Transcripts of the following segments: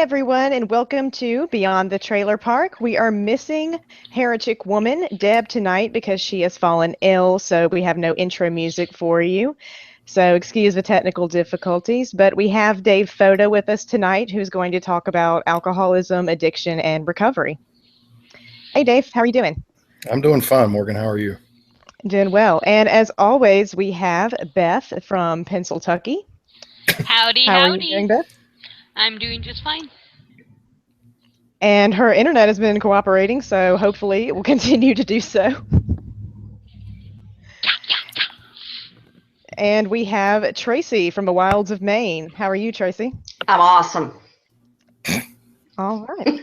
everyone, and welcome to Beyond the Trailer Park. We are missing Heretic Woman, Deb, tonight because she has fallen ill, so we have no intro music for you. So excuse the technical difficulties, but we have Dave Foda with us tonight, who's going to talk about alcoholism, addiction, and recovery. Hey, Dave, how are you doing? I'm doing fine, Morgan. How are you? Doing well. And as always, we have Beth from Pennsylvania. Howdy, How howdy. are you doing, Beth? I'm doing just fine. And her internet has been cooperating, so hopefully it will continue to do so. And we have Tracy from the wilds of Maine. How are you, Tracy? I'm awesome. All right.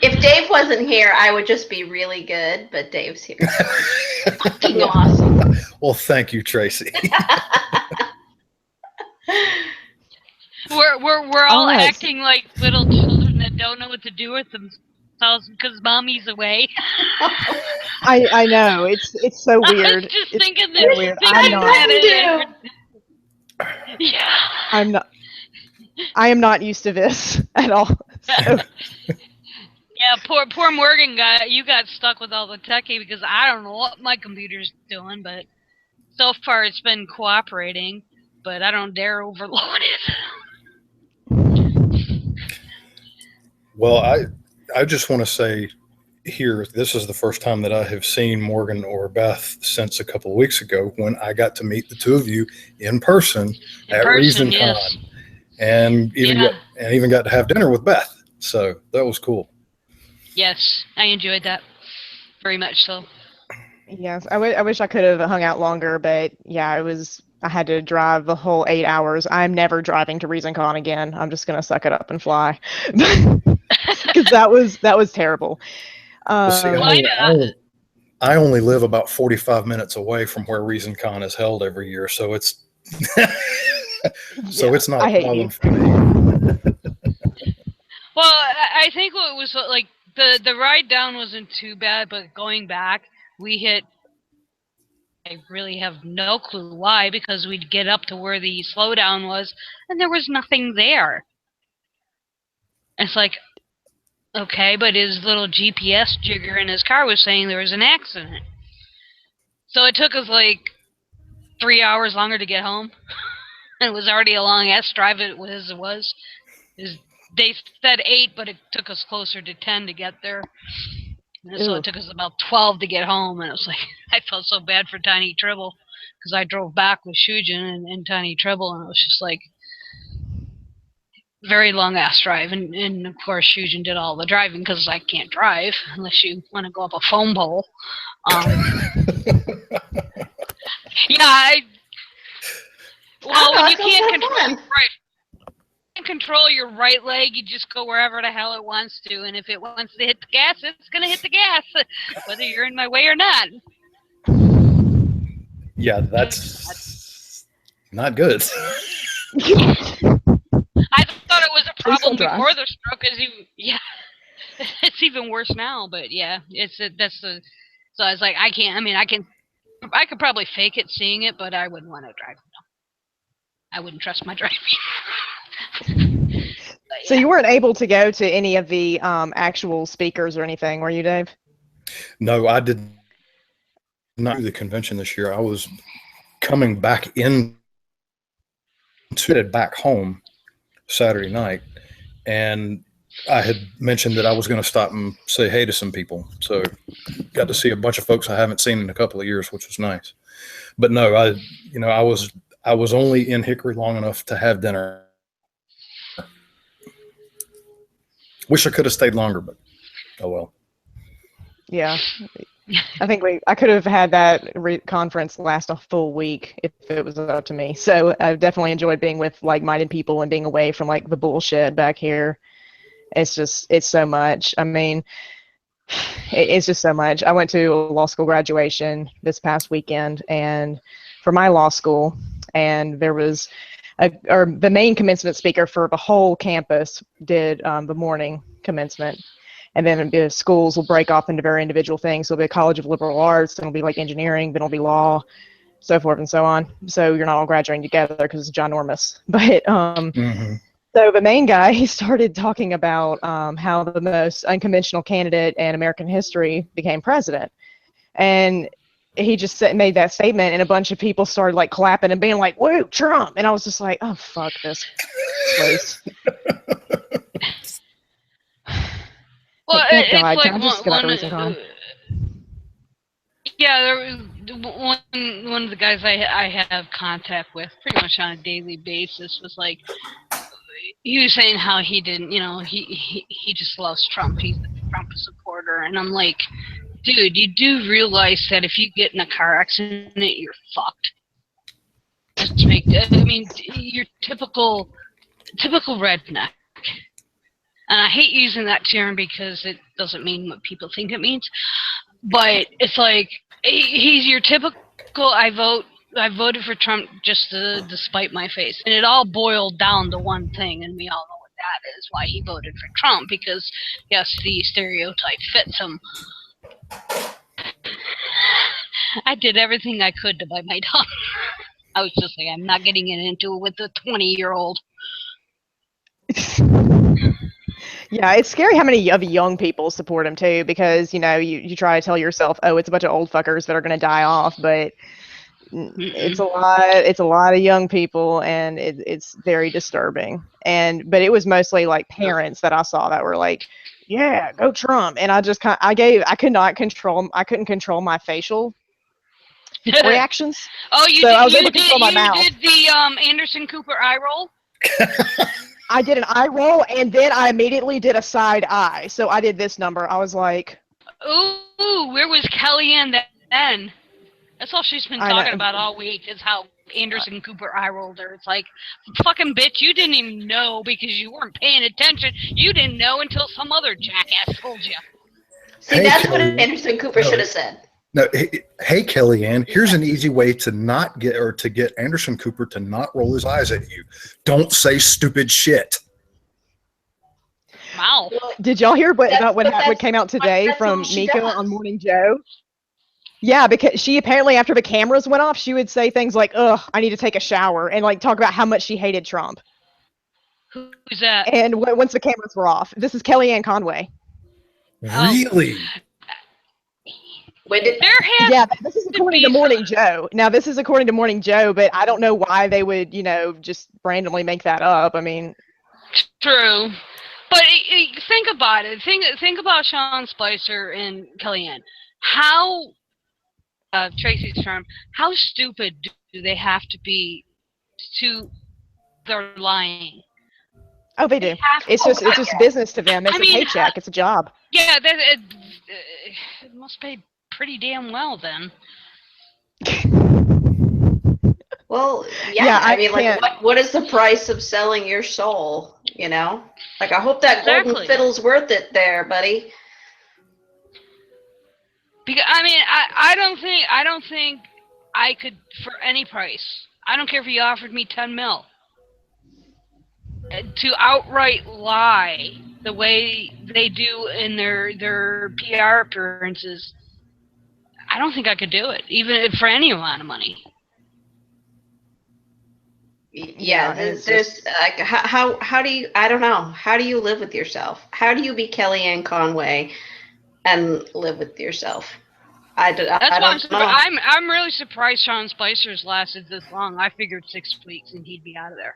If Dave wasn't here, I would just be really good, but Dave's here. Fucking awesome. Well, thank you, Tracy. We're all acting like little children that don't know what to do with themselves because mommy's away. I know it's so weird. I was just thinking this. So weird. I'm not. Yeah. I am not used to this at all. So. Yeah, poor Morgan you got stuck with all the techie because I don't know what my computer's doing, but so far it's been cooperating, but I don't dare overload it. Well, I just want to say here, this is the first time that I have seen Morgan or Beth since a couple of weeks ago when I got to meet the two of you in person at ReasonCon, yes. and even got to have dinner with Beth. So that was cool. Yes, I enjoyed that very much so. Yes, I wish I could have hung out longer, but yeah, I had to drive the whole 8 hours. I'm never driving to ReasonCon again. I'm just gonna suck it up and fly, because that was terrible. Well, see, I only live about 45 minutes away from where ReasonCon is held every year, so it's it's not a problem for me. Well, I think what was like the ride down wasn't too bad, but going back, I really have no clue why, because we'd get up to where the slowdown was, and there was nothing there. It's like, okay, but his little GPS jigger in his car was saying there was an accident. So it took us like 3 hours longer to get home. It was already a long-ass drive as it was. They said 8, but it took us closer to 10 to get there. And so it took us about 12 to get home, and it was like, I felt so bad for Tiny Tribble, because I drove back with Shujin and Tiny Tribble, and it was just like, very long-ass drive, and of course Shujin did all the driving, because I can't drive, unless you want to go up a foam pole. When you can't control your right leg, you just go wherever the hell it wants to, and if it wants to hit the gas, it's going to hit the gas, whether you're in my way or not. Yeah, that's not good. I thought it was a problem before the stroke. It's even worse now, but yeah, so I was like, I could probably fake it seeing it, but I wouldn't want to drive. No. I wouldn't trust my driving. So you weren't able to go to any of the actual speakers or anything, were you, Dave? No, I did not do the convention this year. I was coming back back home Saturday night, and I had mentioned that I was going to stop and say hey to some people. So got to see a bunch of folks I haven't seen in a couple of years, which was nice. But no, I was only in Hickory long enough to have dinner. Wish I could have stayed longer, but oh well. Yeah, I think I could have had that conference last a full week if it was up to me. So I definitely enjoyed being with like-minded people and being away from like the bullshit back here. It's so much. I mean, it's just so much. I went to a law school graduation this past weekend, and for my law school, and there was the main commencement speaker for the whole campus did the morning commencement. And then the schools will break off into very individual things. So it'll be a College of Liberal Arts, then it'll be like engineering, then it'll be law, so forth and so on. So you're not all graduating together because it's ginormous. But So the main guy, he started talking about how the most unconventional candidate in American history became president. And he just made that statement, and a bunch of people started like clapping and being like, "Woo, Trump!" And I was just like, "Oh fuck this place." Well, Like, good it's God, like can I just get out of Reason Con? yeah, there was one of the guys I have contact with pretty much on a daily basis was like, he was saying how he didn't, he just loves Trump. He's a Trump supporter, and I'm like, dude, you do realize that if you get in a car accident, you're fucked. I mean, you're typical redneck. And I hate using that term because it doesn't mean what people think it means. But it's like, he's your typical, I voted for Trump just to spite my face. And it all boiled down to one thing, and we all know what that is, why he voted for Trump, because, yes, the stereotype fits him. I did everything I could to bite my tongue. I was just like, I'm not getting into it with a 20-year-old. Yeah, it's scary how many of young people support him too, because you try to tell yourself, oh, it's a bunch of old fuckers that are going to die off, but it's a lot of young people, and it's very disturbing. But it was mostly like parents that I saw that were like, yeah, go Trump. And I couldn't control my facial reactions. Oh, so I was able to control my mouth. You did the Anderson Cooper eye roll? I did an eye roll, and then I immediately did a side eye. So I did this number. I was like, ooh, where was Kellyanne then? That's all she's been talking about all week, is how Anderson Cooper eye rolled her. It's like, fucking bitch, you didn't even know because you weren't paying attention. You didn't know until some other jackass told you. See, that's what Anderson Cooper should have said. No, hey, Kellyanne, here's an easy way to get Anderson Cooper to not roll his eyes at you. Don't say stupid shit. Wow. Did y'all hear about what came out today from Mika on Morning Joe? Yeah, because she apparently, after the cameras went off, she would say things like, "Ugh, I need to take a shower," and like talk about how much she hated Trump. Who's that? And once the cameras were off, this is Kellyanne Conway. Really? Yeah, this is according to Morning Joe. Now, this is according to Morning Joe, but I don't know why they would, just randomly make that up. I mean, true. But think about it. Think about Sean Spicer and Kellyanne. How Tracy's term? How stupid do they have to be to they're lying? Oh, they do. It's just business to them. It's a paycheck. It's a job. Yeah, it must pay pretty damn well then. Well, yeah, I mean, like, what is the price of selling your soul? Like, I hope that golden fiddle's worth it, there, buddy. Because I don't think I could, for any price. I don't care if you offered me 10 mil to outright lie the way they do in their PR appearances. I don't think I could do it, even for any amount of money. Yeah, there's like, how do you, I don't know, how do you live with yourself? How do you be Kellyanne Conway and live with yourself? I don't know. I'm really surprised Sean Spicer's lasted this long. I figured 6 weeks and he'd be out of there.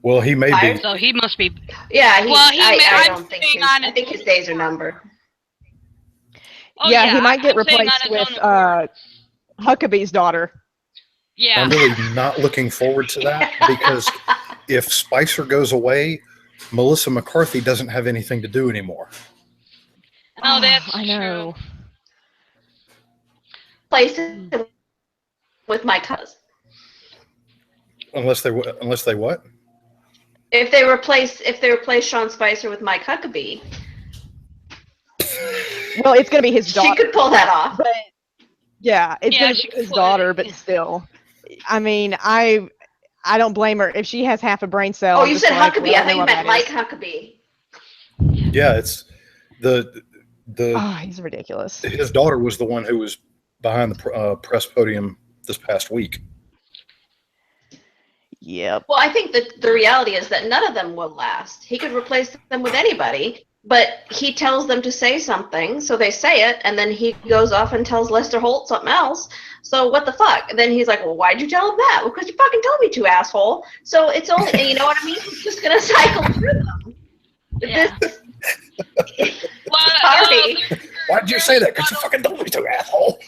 Well, he may be. So he must be. Yeah, I think his days are numbered. Oh, yeah, he might get replaced with Huckabee's daughter. Yeah. I'm really not looking forward to that, because if Spicer goes away, Melissa McCarthy doesn't have anything to do anymore. Oh, that's I know. true. Place it with my cousin. Unless they what? If they replace Sean Spicer with Mike Huckabee. Well, it's going to be his daughter. She could pull that off. But yeah, it's going to be his daughter, but still. I mean, I don't blame her. If she has half a brain cell. Oh, you said Huckabee. I thought you meant Mike Huckabee. Yeah, it's the oh, he's ridiculous. His daughter was the one who was behind the press podium this past week. Yep. Well, I think that the reality is that none of them will last. He could replace them with anybody, but he tells them to say something, so they say it, and then he goes off and tells Lester Holt something else. So what the fuck? And then he's like, well, why'd you tell him that? Well, because you fucking told me to, asshole. So it's only, you know what I mean? He's just going to cycle through them. Yeah. Sorry. Why'd you say that? Because you fucking told me to, asshole.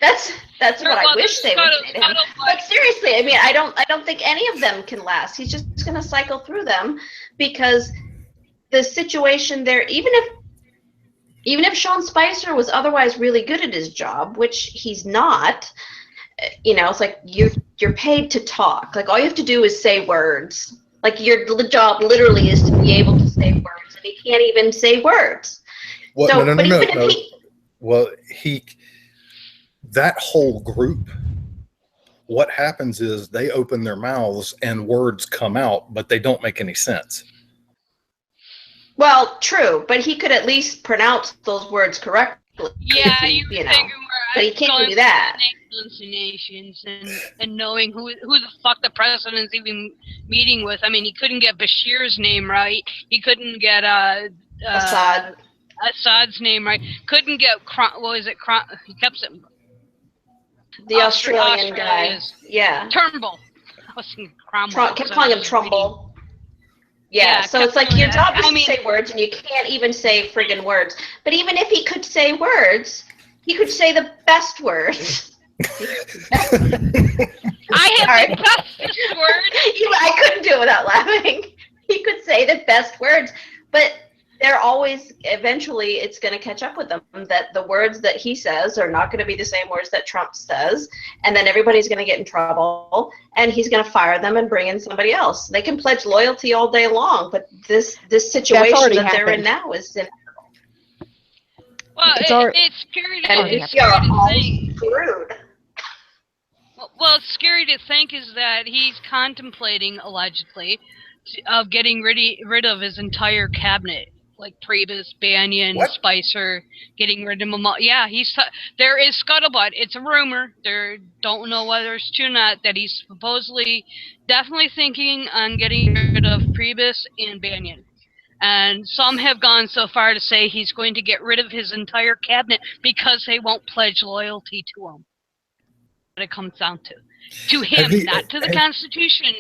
That's what I wish they would say to him. But seriously, I mean, I don't think any of them can last. He's just going to cycle through them because the situation there, even if Sean Spicer was otherwise really good at his job, which he's not, you know, it's like you're paid to talk. Like all you have to do is say words. Like your job literally is to be able to say words, and he can't even say words. Well, So, no. Well, that whole group, what happens is they open their mouths and words come out, but they don't make any sense. Well, true, but he could at least pronounce those words correctly. Yeah, you know, but he can't do that. Hallucinations and knowing who the fuck the president's even meeting with. I mean, he couldn't get Bashir's name right. He couldn't get Assad's name right. Couldn't get what was it? He kept it. The Australian guy. Yeah. Turnbull. I was thinking Cromwell. Kept calling him Trumbull. Yeah, so it's like your job is to say words, and you can't even say friggin' words. But even if he could say words, he could say the best words. I have the bestest words. I couldn't do it without laughing. He could say the best words, but they're always, eventually, it's going to catch up with them that the words that he says are not going to be the same words that Trump says, and then everybody's going to get in trouble, and he's going to fire them and bring in somebody else. They can pledge loyalty all day long, but this situation that they're in now is inevitable. Well, it's scary to think. Well, it's scary to think is that he's contemplating, allegedly, of getting rid of his entire cabinet. Like Priebus, Banyan, Spicer, getting rid of them all. Yeah, there is scuttlebutt. It's a rumor. Don't know whether it's true or not, that he's supposedly definitely thinking on getting rid of Priebus and Banyan. And some have gone so far to say he's going to get rid of his entire cabinet because they won't pledge loyalty to him. What it comes down to him, not to the Constitution.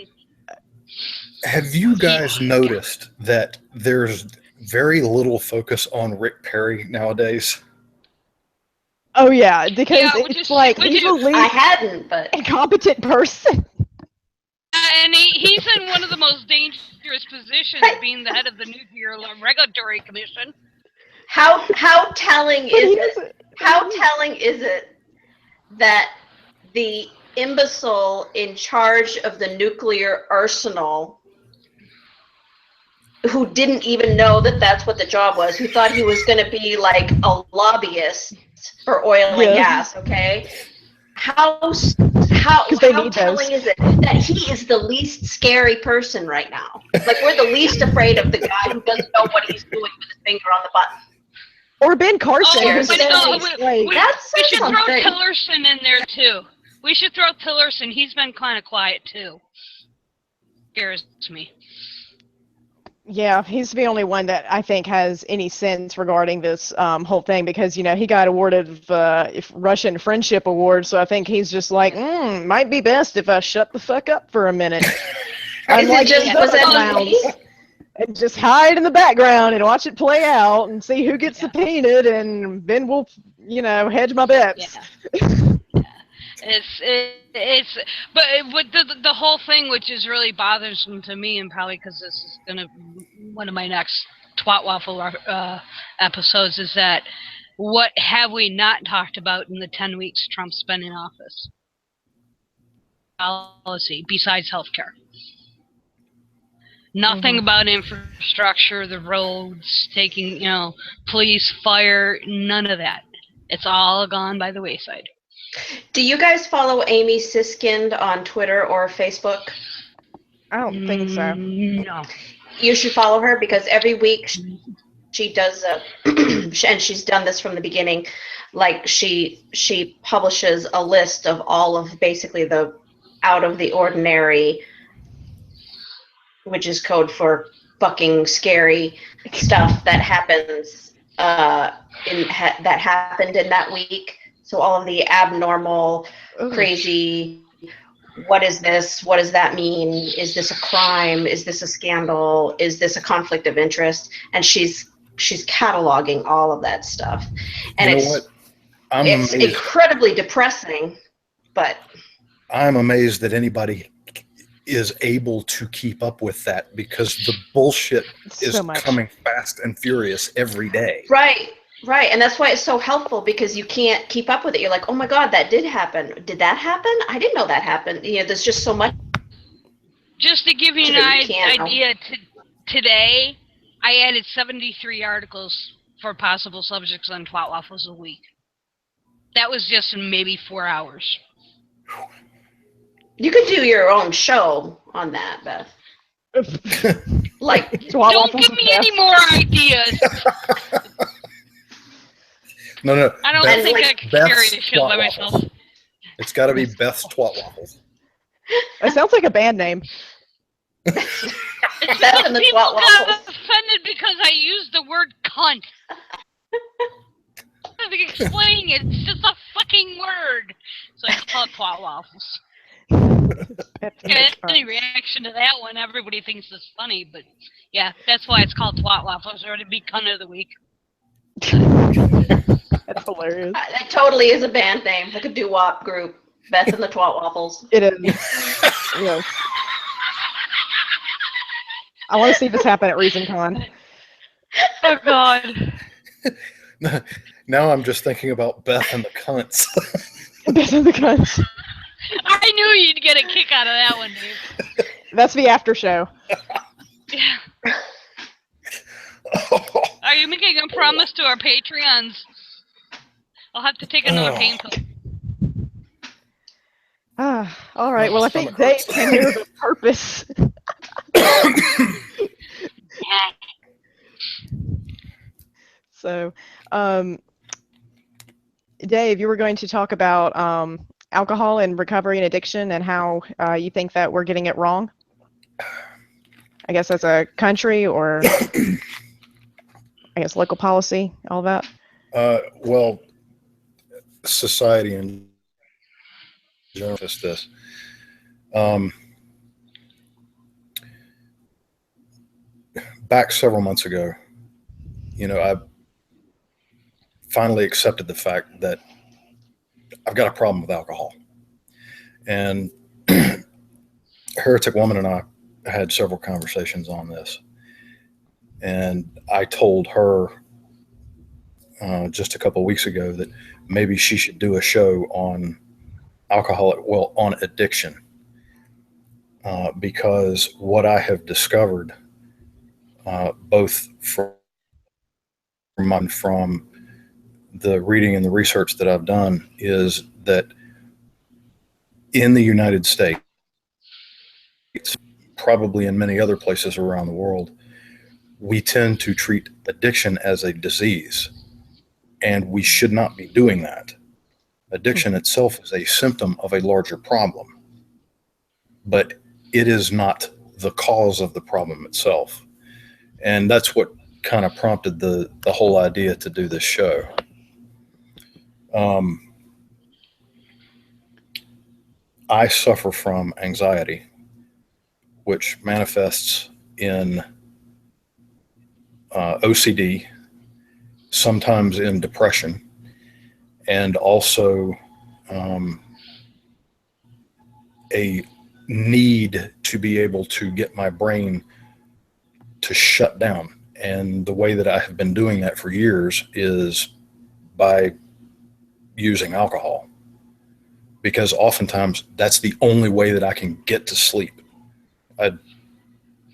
Have you guys noticed that there's very little focus on Rick Perry nowadays? Oh yeah, because it's like he's a lead, I hadn't, but incompetent person. And he's in one of the most dangerous positions, being the head of the Nuclear Regulatory Commission. How telling is it? How telling is it that the imbecile in charge of the nuclear arsenal, who didn't even know that that's what the job was, who thought he was going to be like a lobbyist for oil and gas, okay? How telling is it that he is the least scary person right now? Like, we're the least afraid of the guy who doesn't know what he's doing with his finger on the button. Or Ben Carson. We should throw Tillerson in there, too. We should throw Tillerson. He's been kind of quiet, too. Scares me. Yeah, he's the only one that I think has any sense regarding this whole thing, because, you know, he got awarded Russian Friendship Award, so I think he's just like, might be best if I shut the fuck up for a minute. And just hide in the background and watch it play out and see who gets subpoenaed, and then we'll, you know, hedge my bets. But the whole thing, which is really bothersome to me, and probably because this is gonna one of my next Twat Waffle episodes, is that what have we not talked about in the 10 weeks Trump's been in office? Policy besides healthcare. Nothing about infrastructure, the roads, taking, police, fire, none of that. It's all gone by the wayside. Do you guys follow Amy Siskind on Twitter or Facebook? I don't think so. No. You should follow her, because every week she does and she's done this from the beginning, like she publishes a list of all of basically the out of the ordinary, which is code for fucking scary stuff that happens that happened in that week. So all of the abnormal, crazy, what is this? What does that mean? Is this a crime? Is this a scandal? Is this a conflict of interest? And she's cataloging all of that stuff. And it's incredibly depressing, but I'm amazed that anybody is able to keep up with that, because the bullshit is coming fast and furious every day. Right. And that's why it's so helpful, because you can't keep up with it. You're like, oh my God, that did happen. Did that happen? I didn't know that happened. There's just so much. Just to give you an idea, today I added 73 articles for possible subjects on Twat Waffles a week. That was just in maybe 4 hours. You could do your own show on that, Beth. Like, don't give me any more ideas. No. I don't think I can carry a show by myself. It's got to be Beth's Twat Waffles. It sounds like a band name. Beth and the Twat Waffles. I got offended because I used the word cunt. I have to explain it. It's just a fucking word. So I call it Twat Waffles. Any reaction to that one, everybody thinks it's funny, but yeah, that's why it's called Twat Waffles, or it'd be Cunt of the Week. That's hilarious. That totally is a band name, like a doo-wop group. Beth and the Twat Waffles. It is. Yes. I want to see this happen at ReasonCon. Oh God. Now I'm just thinking about Beth and the Cunts. Beth and the Cunts. I knew you'd get a kick out of that one, Dave. That's the after show. Yeah. Are you making a promise to our Patreons? I'll have to take another pain pill. All right. Well, I think Dave can hear the purpose. So, Dave, you were going to talk about alcohol and recovery and addiction, and how you think that we're getting it wrong. I guess as a country, or I guess local policy, all that. Well, society in general is this. Back several months ago, I finally accepted the fact that I've got a problem with alcohol. And Heretic Woman and I had several conversations on this. And I told her just a couple of weeks ago that maybe she should do a show on on addiction. Because what I have discovered, both from the reading and the research that I've done, is that in the United States, probably in many other places around the world, we tend to treat addiction as a disease, and we should not be doing that. Addiction itself is a symptom of a larger problem, but it is not the cause of the problem itself. And that's what kind of prompted the whole idea to do this show. I suffer from anxiety, which manifests in OCD, sometimes in depression, and also a need to be able to get my brain to shut down. And the way that I have been doing that for years is by using alcohol, because oftentimes that's the only way that I can get to sleep. I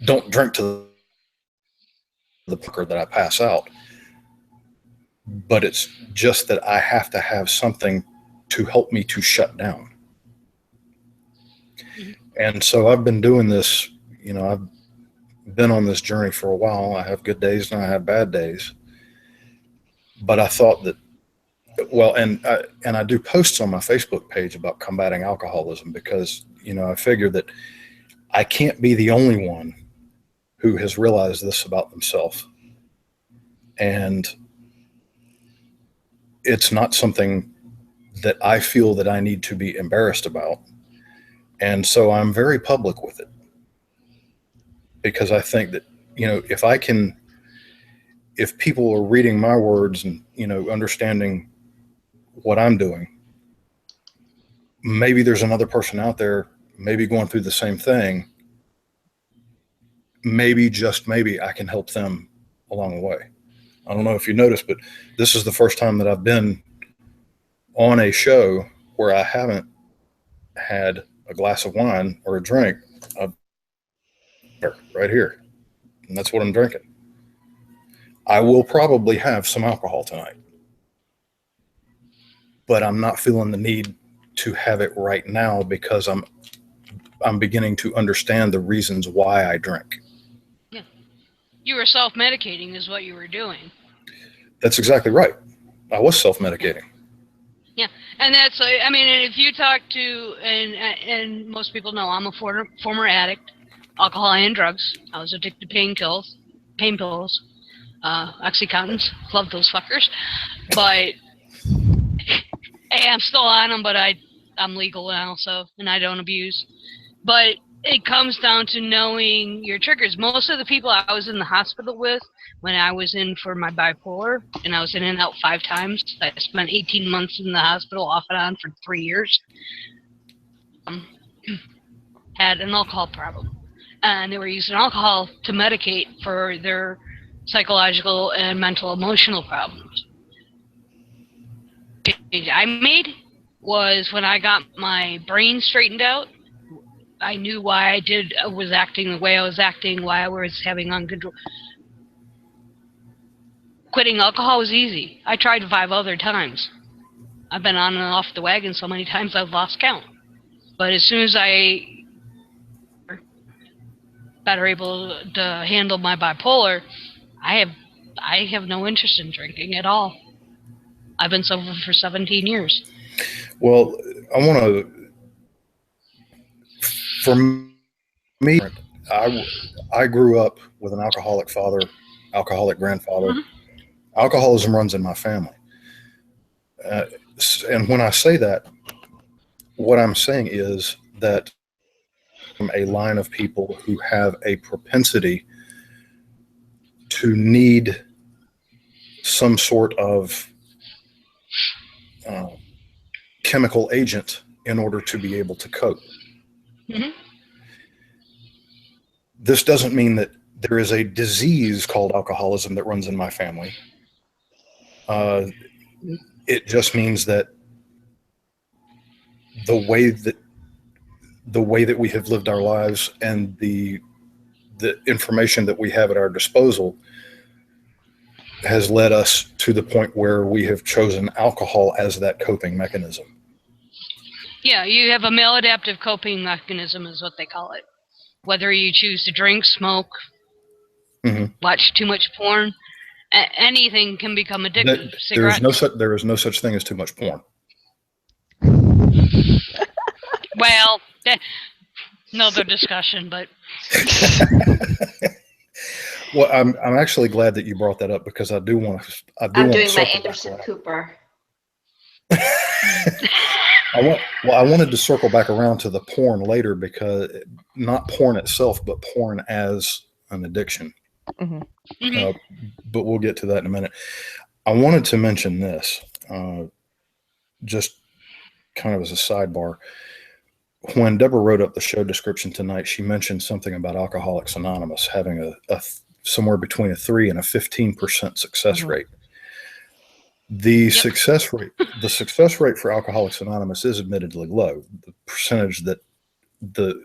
don't drink to the point that I pass out, but it's just that I have to have something to help me to shut down. And so I've been doing this, I've been on this journey for a while. I have good days and I have bad days, but I thought that Well, and I do posts on my Facebook page about combating alcoholism because, I figure that I can't be the only one who has realized this about themselves. And it's not something that I feel that I need to be embarrassed about. And so I'm very public with it because I think that, if people are reading my words and, understanding what I'm doing, maybe there's another person out there, maybe going through the same thing. Maybe, just maybe, I can help them along the way. I don't know if you noticed, but this is the first time that I've been on a show where I haven't had a glass of wine or a drink right here. And that's what I'm drinking. I will probably have some alcohol tonight, but I'm not feeling the need to have it right now because I'm beginning to understand the reasons why I drink. Yeah. You were self-medicating is what you were doing. That's exactly right. I was self-medicating. Yeah, and that's, I mean, if you talk to, and most people know I'm a former addict, alcohol and drugs. I was addicted to pain pills, Oxycontins, love those fuckers. But hey, I'm still on them, but I'm legal now, and I don't abuse. But it comes down to knowing your triggers. Most of the people I was in the hospital with when I was in for my bipolar, and I was in and out 5 times. I spent 18 months in the hospital off and on for 3 years. Had an alcohol problem. And they were using alcohol to medicate for their psychological and mental emotional problems. The change I made was when I got my brain straightened out. I knew why I was acting the way I was acting, why I was having uncontrol. Quitting alcohol was easy. I tried 5 other times. I've been on and off the wagon so many times I've lost count. But as soon as I better able to handle my bipolar, I have no interest in drinking at all. I've been sober for 17 years. Well, I want to. For me, I grew up with an alcoholic father, alcoholic grandfather. Mm-hmm. Alcoholism runs in my family. And when I say that, what I'm saying is that I'm a line of people who have a propensity to need some sort of chemical agent in order to be able to cope. Mm-hmm. This doesn't mean that there is a disease called alcoholism that runs in my family. It just means that the way that we have lived our lives and the information that we have at our disposal has led us to the point where we have chosen alcohol as that coping mechanism. Yeah, you have a maladaptive coping mechanism is what they call it. Whether you choose to drink, smoke, watch too much porn, anything can become addictive. There is no such thing as too much porn. Well, another discussion, but. Well, I'm actually glad that you brought that up because I do want to. I'm doing my Anderson Cooper. I wanted to circle back around to the porn later because not porn itself, but porn as an addiction. Mm-hmm. But we'll get to that in a minute. I wanted to mention this, just kind of as a sidebar. When Deborah wrote up the show description tonight, she mentioned something about Alcoholics Anonymous having a somewhere between a 3 and a 15% success rate. The success rate for Alcoholics Anonymous is admittedly low. The percentage that the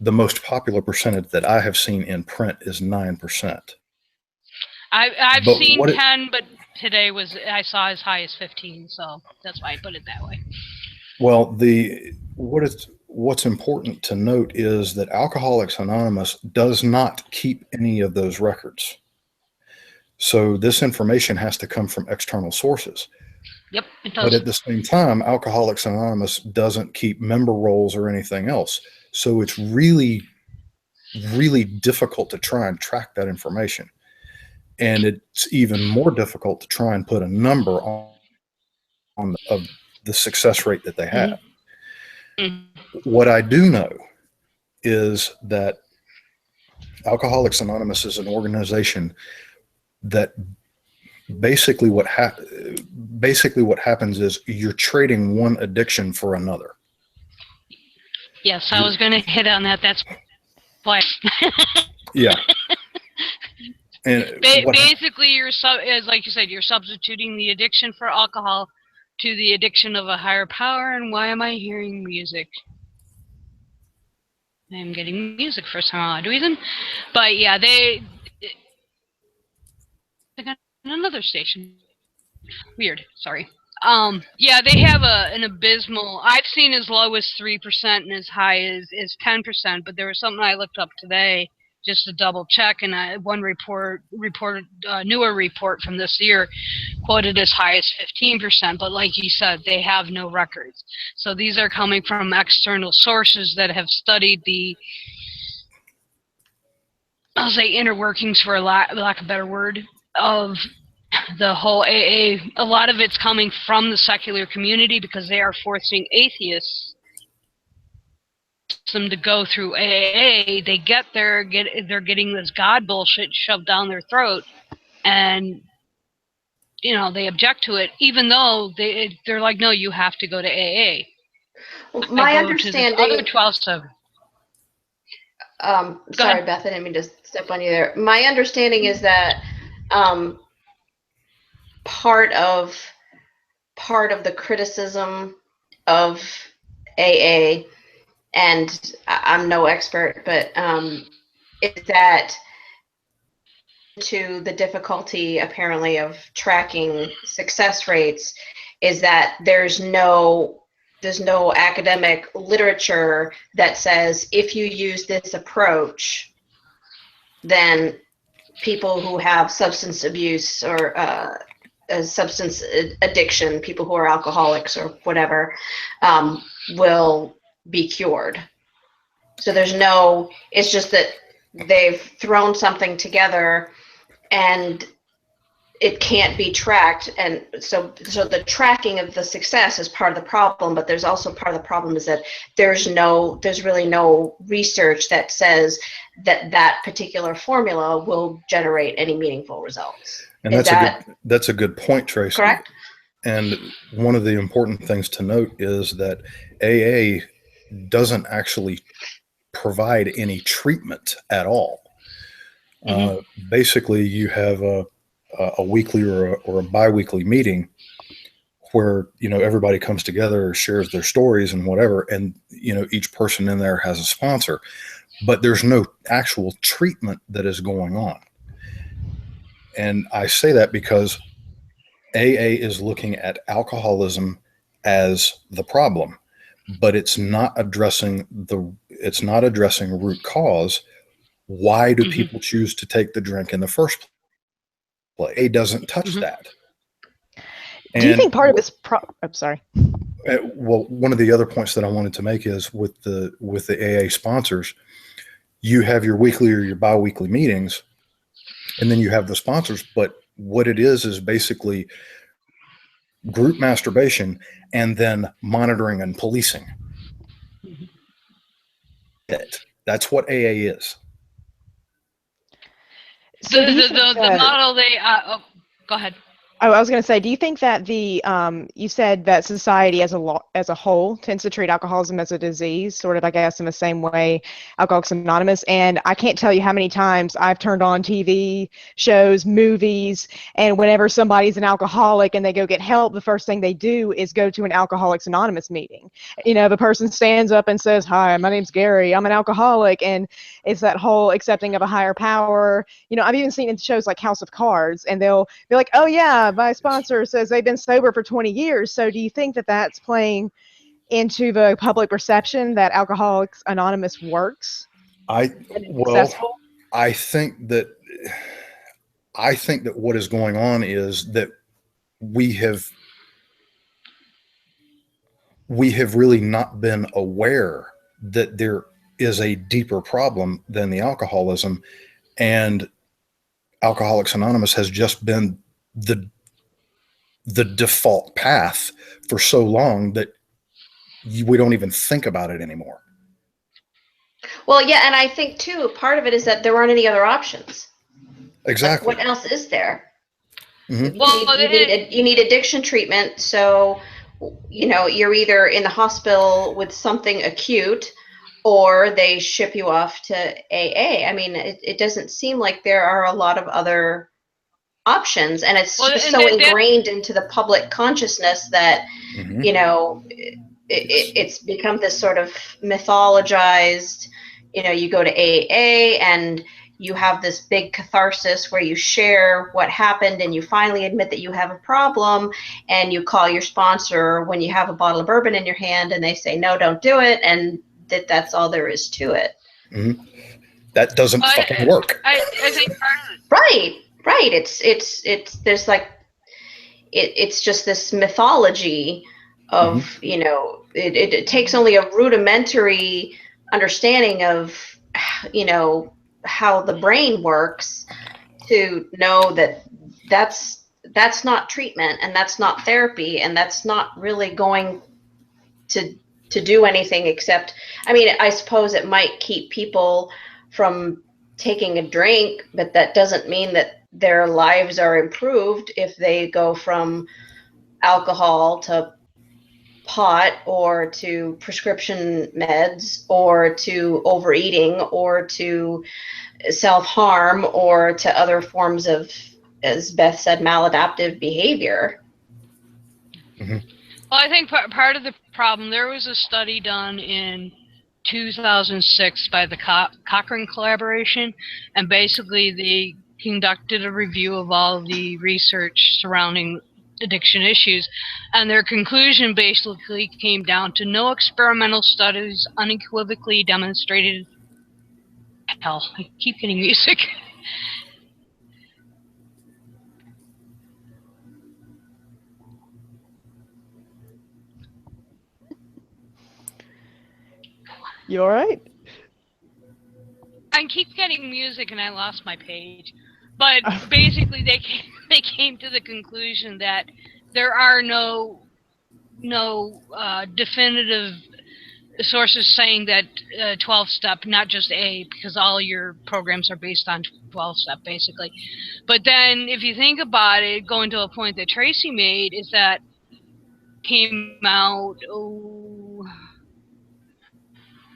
most popular percentage that I have seen in print is 9%. I've seen 10, but today I saw as high as 15, so that's why I put it that way. Well, what's important to note is that Alcoholics Anonymous does not keep any of those records. So this information has to come from external sources. Yep, it But does. at the same time, Alcoholics Anonymous doesn't keep member rolls or anything else. So it's really, really difficult to try and track that information. And it's even more difficult to try and put a number on of the success rate that they have. What I do know is that Alcoholics Anonymous is an organization that basically what happens is you're trading one addiction for another. Yes, I was going to hit on that. That's why. Yeah. And basically, as like you said, you're substituting the addiction for alcohol to the addiction of a higher power. And why am I hearing music? I'm getting music for some odd reason. But yeah, they got another station. Weird. Sorry. Yeah, they have an abysmal. I've seen as low as 3% and as high as 10%. But there was something I looked up today just to double check, and one newer report from this year quoted as high as 15%. But like you said, they have no records. So these are coming from external sources that have studied the, I'll say, inner workings, for lack of a better word, of the whole AA. A lot of it's coming from the secular community because they are forcing atheists them to go through AA. They get there, they're getting this God bullshit shoved down their throat, and they object to it, even though they're like, no, you have to go to AA. Well, my understanding. To this other 12-step. Sorry, Beth, I didn't mean to step on you there. My understanding is that part of the criticism of AA, and I'm no expert, but is that to the difficulty apparently of tracking success rates is that there's no academic literature that says if you use this approach, then people who have substance abuse or substance addiction, people who are alcoholics or whatever, will be cured. So it's just that they've thrown something together and it can't be tracked. And so the tracking of the success is part of the problem, but there's also part of the problem is that there's really no research that says that particular formula will generate any meaningful results. And that's a good point, Tracy. Correct? And one of the important things to note is that AA doesn't actually provide any treatment at all. Basically, you have a weekly or a bi-weekly meeting where everybody comes together, shares their stories and whatever, and each person in there has a sponsor, but there's no actual treatment that is going on. And I say that because AA is looking at alcoholism as the problem, but it's not addressing root cause. Why do people choose to take the drink in the first place? AA doesn't touch that. Do you think part of this I'm sorry. Well, one of the other points that I wanted to make is with the AA sponsors, you have your weekly or your bi-weekly meetings, and then you have the sponsors, but what it is basically group masturbation and then monitoring and policing. That's what AA is. So the model go ahead. Oh, I was going to say, do you think that you said that society as a whole tends to treat alcoholism as a disease, sort of, I guess, in the same way Alcoholics Anonymous? And I can't tell you how many times I've turned on TV shows, movies, and whenever somebody's an alcoholic and they go get help, the first thing they do is go to an Alcoholics Anonymous meeting. The person stands up and says, "Hi, my name's Gary. I'm an alcoholic," and it's that whole accepting of a higher power. I've even seen in shows like House of Cards, and they'll be like, "Oh yeah, my sponsor says they've been sober for 20 years. So do you think that that's playing into the public perception that Alcoholics Anonymous works? I think that what is going on is that we have we have really not been aware that there is a deeper problem than the alcoholism, and Alcoholics Anonymous has just been the default path for so long that we don't even think about it anymore. Well, yeah, and I think too, part of it is that there aren't any other options. Exactly. Like, what else is there? Mm-hmm. You need addiction treatment, so you're either in the hospital with something acute, or they ship you off to AA. I mean, it doesn't seem like there are a lot of other options, and it's just so ingrained into the public consciousness that Mm-hmm. It's become this sort of mythologized. You go to AA and you have this big catharsis where you share what happened and you finally admit that you have a problem, and you call your sponsor when you have a bottle of bourbon in your hand and they say, no, don't do it, and that's all there is to it. Mm-hmm. That doesn't fucking work. I think right. It's there's like it's just this mythology of it takes only a rudimentary understanding of how the brain works to know that that's not treatment, and that's not therapy, and that's not really going to do anything except, I mean, I suppose it might keep people from taking a drink, but that doesn't mean that their lives are improved if they go from alcohol to pot or to prescription meds or to overeating or to self-harm or to other forms of, as Beth said, maladaptive behavior. Mm-hmm. Well, I think part of the problem, there was a study done in 2006 by the Cochrane Collaboration, and basically they conducted a review of all the research surrounding addiction issues, and their conclusion basically came down to no experimental studies unequivocally demonstrated. Hell, I keep getting music. You all right? I keep getting music and I lost my page. But basically they came to the conclusion that there are no definitive sources saying that 12-step, not just A, because all your programs are based on 12-step, basically. But then, if you think about it, going to a point that Tracy made, is that came out,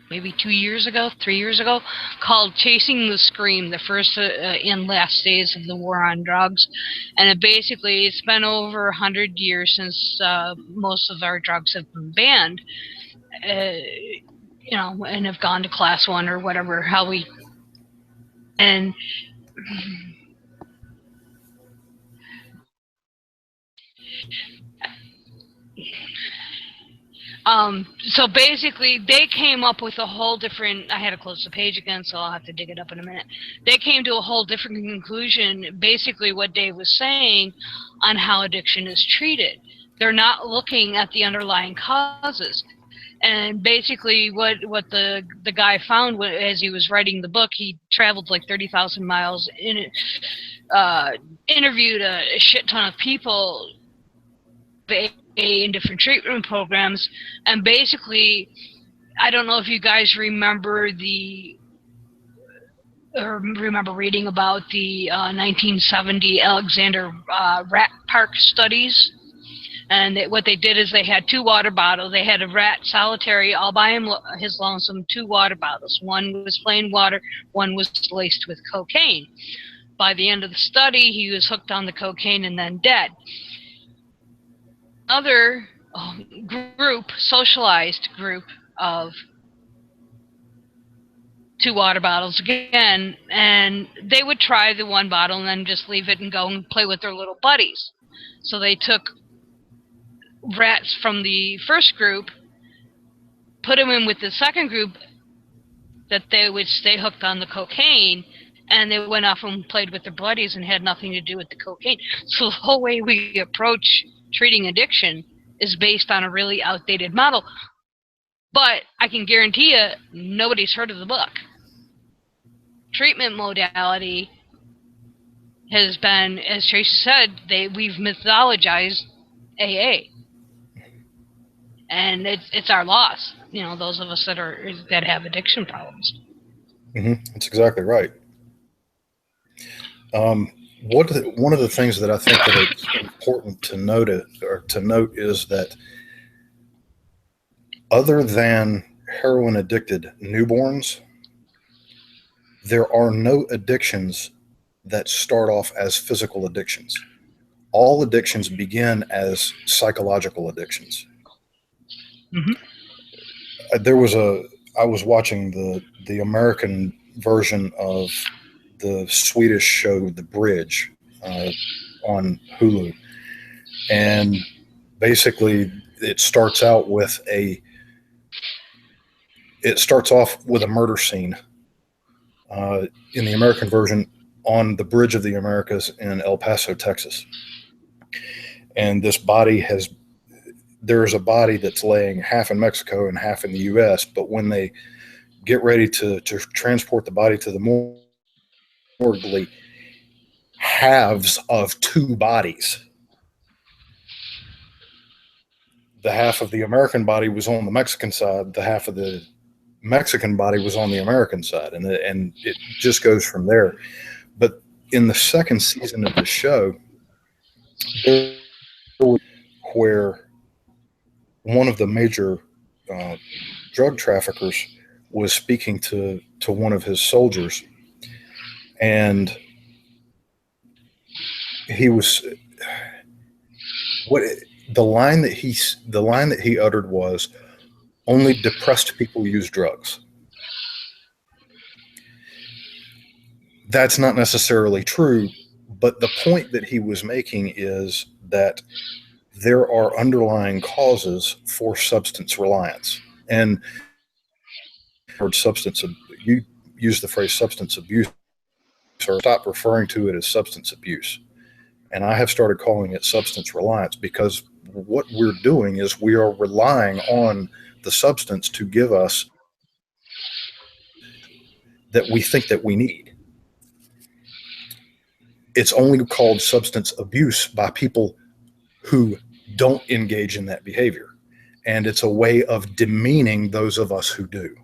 maybe 2 years ago, 3 years ago, called Chasing the Scream, the first and last days of the war on drugs. And it's been over 100 years since most of our drugs have been banned. And have gone to class 1 or whatever, so basically they came up with a whole different, I had to close the page again, so I'll have to dig it up in a minute. They came to a whole different conclusion, basically what Dave was saying, on how addiction is treated. They're not looking at the underlying causes. And basically what the guy found as he was writing the book, he traveled like 30,000 miles, interviewed a shit ton of people in different treatment programs, and basically, I don't know if you guys remember reading about the 1970 Alexander rat park studies. And what they did is they had 2 water bottles. They had a rat solitary all by his lonesome, 2 water bottles. One was plain water, one was laced with cocaine. By the end of the study, he was hooked on the cocaine and then dead. Another socialized group of 2 water bottles again, and they would try the 1 bottle and then just leave it and go and play with their little buddies. So they took rats from the first group, put them in with the second group that they would stay hooked on the cocaine, and they went off and played with their buddies and had nothing to do with the cocaine. So the whole way we approach treating addiction is based on a really outdated model. But I can guarantee you, nobody's heard of the book. Treatment modality has been, as Tracy said, we've mythologized AA, and it's our loss. Those of us that have addiction problems. That's exactly right. One of the things that I think that it's important to note is that other than heroin addicted newborns, there are no addictions that start off as physical addictions. All addictions begin as psychological addictions. I was watching the American version of the Swedish show The Bridge on Hulu, and basically it starts off with a murder scene in the American version on the Bridge of the Americas in El Paso, Texas. And there's a body that's laying half in Mexico and half in the U.S., but when they get ready to transport the body to the morgue, halves of two bodies. The half of the American body was on the Mexican side, the half of the Mexican body was on the American side, and it just goes from there. But in the second season of the show, where one of the major drug traffickers was speaking to one of his soldiers, and he was the line that he uttered was, "Only depressed people use drugs." That's not necessarily true, but the point that he was making is that there are underlying causes for substance reliance. And you use the phrase substance abuse, or stop referring to it as substance abuse. And I have started calling it substance reliance, because what we're doing is we are relying on the substance to give us that we think that we need. It's only called substance abuse by people who don't engage in that behavior. And it's a way of demeaning those of us who do.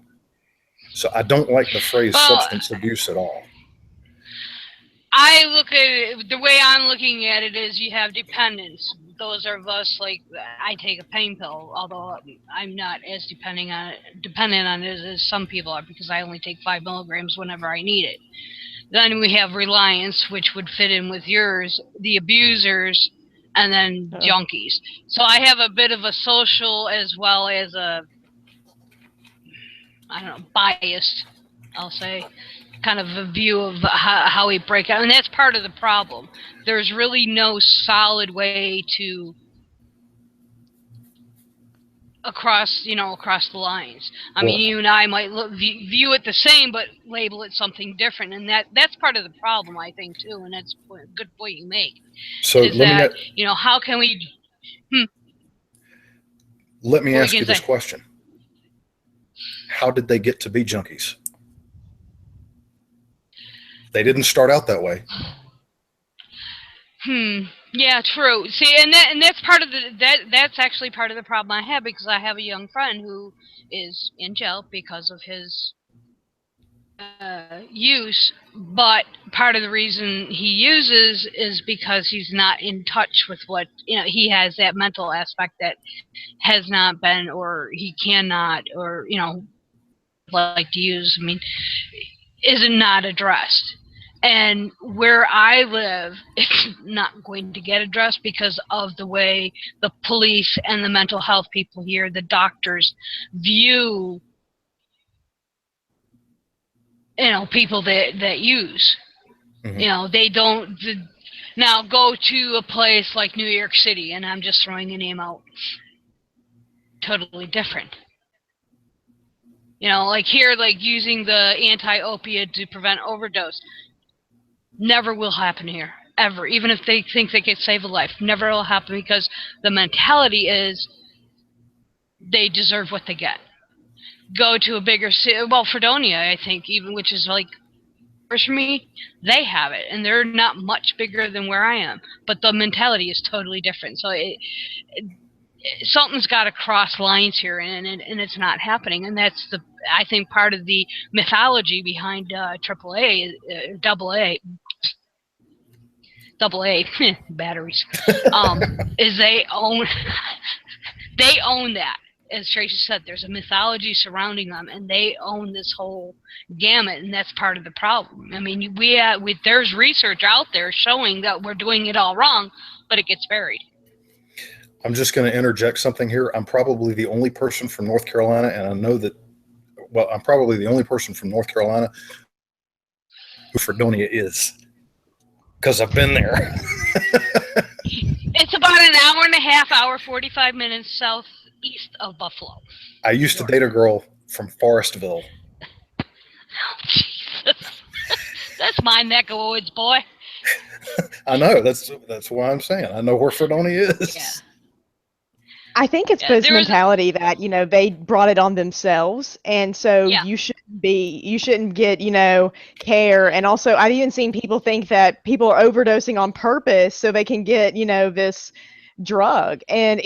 So I don't like the phrase substance abuse at all. I look at it, the way I'm looking at it is you have dependents. Those of us, like, I take a pain pill, although I'm not as dependent on it as some people are, because I only take 5 milligrams whenever I need it. Then we have reliance, which would fit in with yours, the abusers, and then junkies. So I have a bit of a social as well as biased, I'll say, kind of a view of how we break out. And that's part of the problem. There's really no solid way to across the lines. I mean, you and I might view it the same, but label it something different, and that's part of the problem, I think, too. And that's a good point you make. So how can we? Let me ask you this question: how did they get to be junkies? They didn't start out that way. Yeah, true. See, and that's part of that's actually part of the problem I have, because I have a young friend who is in jail because of his use, but part of the reason he uses is because he's not in touch with what, he has that mental aspect that has not been, or he cannot, or, like to use, is not addressed. And where I live, it's not going to get addressed because of the way the police and the mental health people here, the doctors, view people that use. Mm-hmm. They don't now go to a place like New York City, and I'm just throwing a name out, totally different. Like here, like using the anti-opiate to prevent overdose, never will happen here, ever, even if they think they could save a life. Never will happen because the mentality is they deserve what they get. Go to a bigger city. Well, Fredonia, I think, even, which is like for me, they have it, and they're not much bigger than where I am. But the mentality is totally different. So something's got to cross lines here, and it's not happening. And that's I think part of the mythology behind AAA, double A batteries, is they own that. As Tracy said, there's a mythology surrounding them, and they own this whole gamut, and that's part of the problem. I mean, there's research out there showing that we're doing it all wrong, but it gets buried. I'm just going to interject something here. I'm probably the only person from North Carolina, and I know that, well, I'm probably the only person from North Carolina who Fredonia is, because I've been there. It's about an hour and a half, 45 minutes southeast of Buffalo. I used to date a girl from Forestville. Oh, Jesus. That's my neck of the woods, boy. I know. That's why I'm saying I know where Fredonia is. Yeah. I think it's this mentality that, they brought it on themselves. And so you shouldn't get, care. And also I've even seen people think that people are overdosing on purpose so they can get, this drug. And